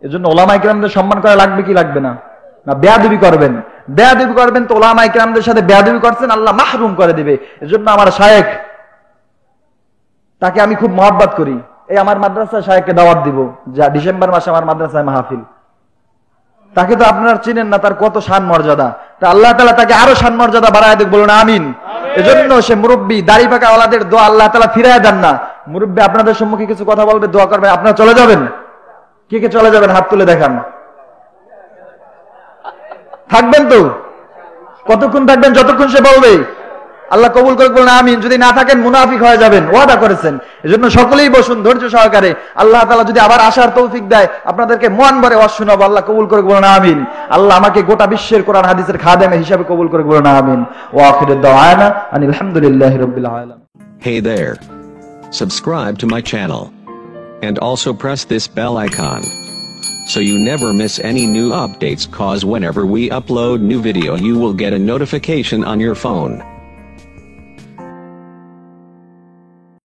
এজন্য ওলামায়ে কেরামদের সম্মান করা লাগবে কি লাগবে না? না বেয়াদবি করবেন, বেয়াদবি করবেন তো ওলামায়ে কেরামদের সাথে বেয়াদবি করছেন, আল্লাহ মাহরুম করে দিবে। এজন্য আমার শায়েখ, তাকে আমি খুব মহব্বত করি, এই আমার মাদ্রাসায় শায়েখকে দাওয়াত দিব, যা ডিসেম্বর মাসে আমার মাদ্রাসায় মাহফিল। তাকে তো আপনারা চিনেন না, তার কত শান মর্যাদা, তা আল্লাহ তাআলা তাকে আরো শান মর্যাদা বাড়ায় দেখ, বলুন আমিন। এজন্য সে মুরব্বী দাড়ি পাকা ওয়ালাদের দোয়া আল্লাহ তাআলা ফিরায় দেন না। মুরব্বী আপনাদের সম্মুখে কিছু কথা বলবে, দোয়া করবে, আপনারা চলে যাবেন। কে কে চলে যাবেন হাত তুলে দেখান। থাকবেন তো? কতক্ষণ থাকবেন? যতক্ষণ সে বলবে। আল্লাহ কবুল করে বলুন আমিন। যদি না থাকেন মুনাফিক হয়ে যাবেন, ওয়াদা করেছেন। এজন্য সকলেই বসুন ধৈর্য সহকারে। আল্লাহ তাআলা যদি আবার আসার তৌফিক দেয় আপনাদেরকে মন ভরে ওয়াজ শোনাবো। আল্লাহ কবুল করে বলুন আমিন। আল্লাহ আমাকে গোটা বিশ্বের কোরআন হাদিসের খাদেম হিসেবে কবুল করে বলুন আমিন। ওয়া আখিরু দাওয়ানা আনিল হামদুলিল্লাহি রাব্বিল আলামিন। Hey there. Subscribe to my channel. And also press this bell icon, so you never miss any new updates, cause whenever we upload new video you will get a notification on your phone.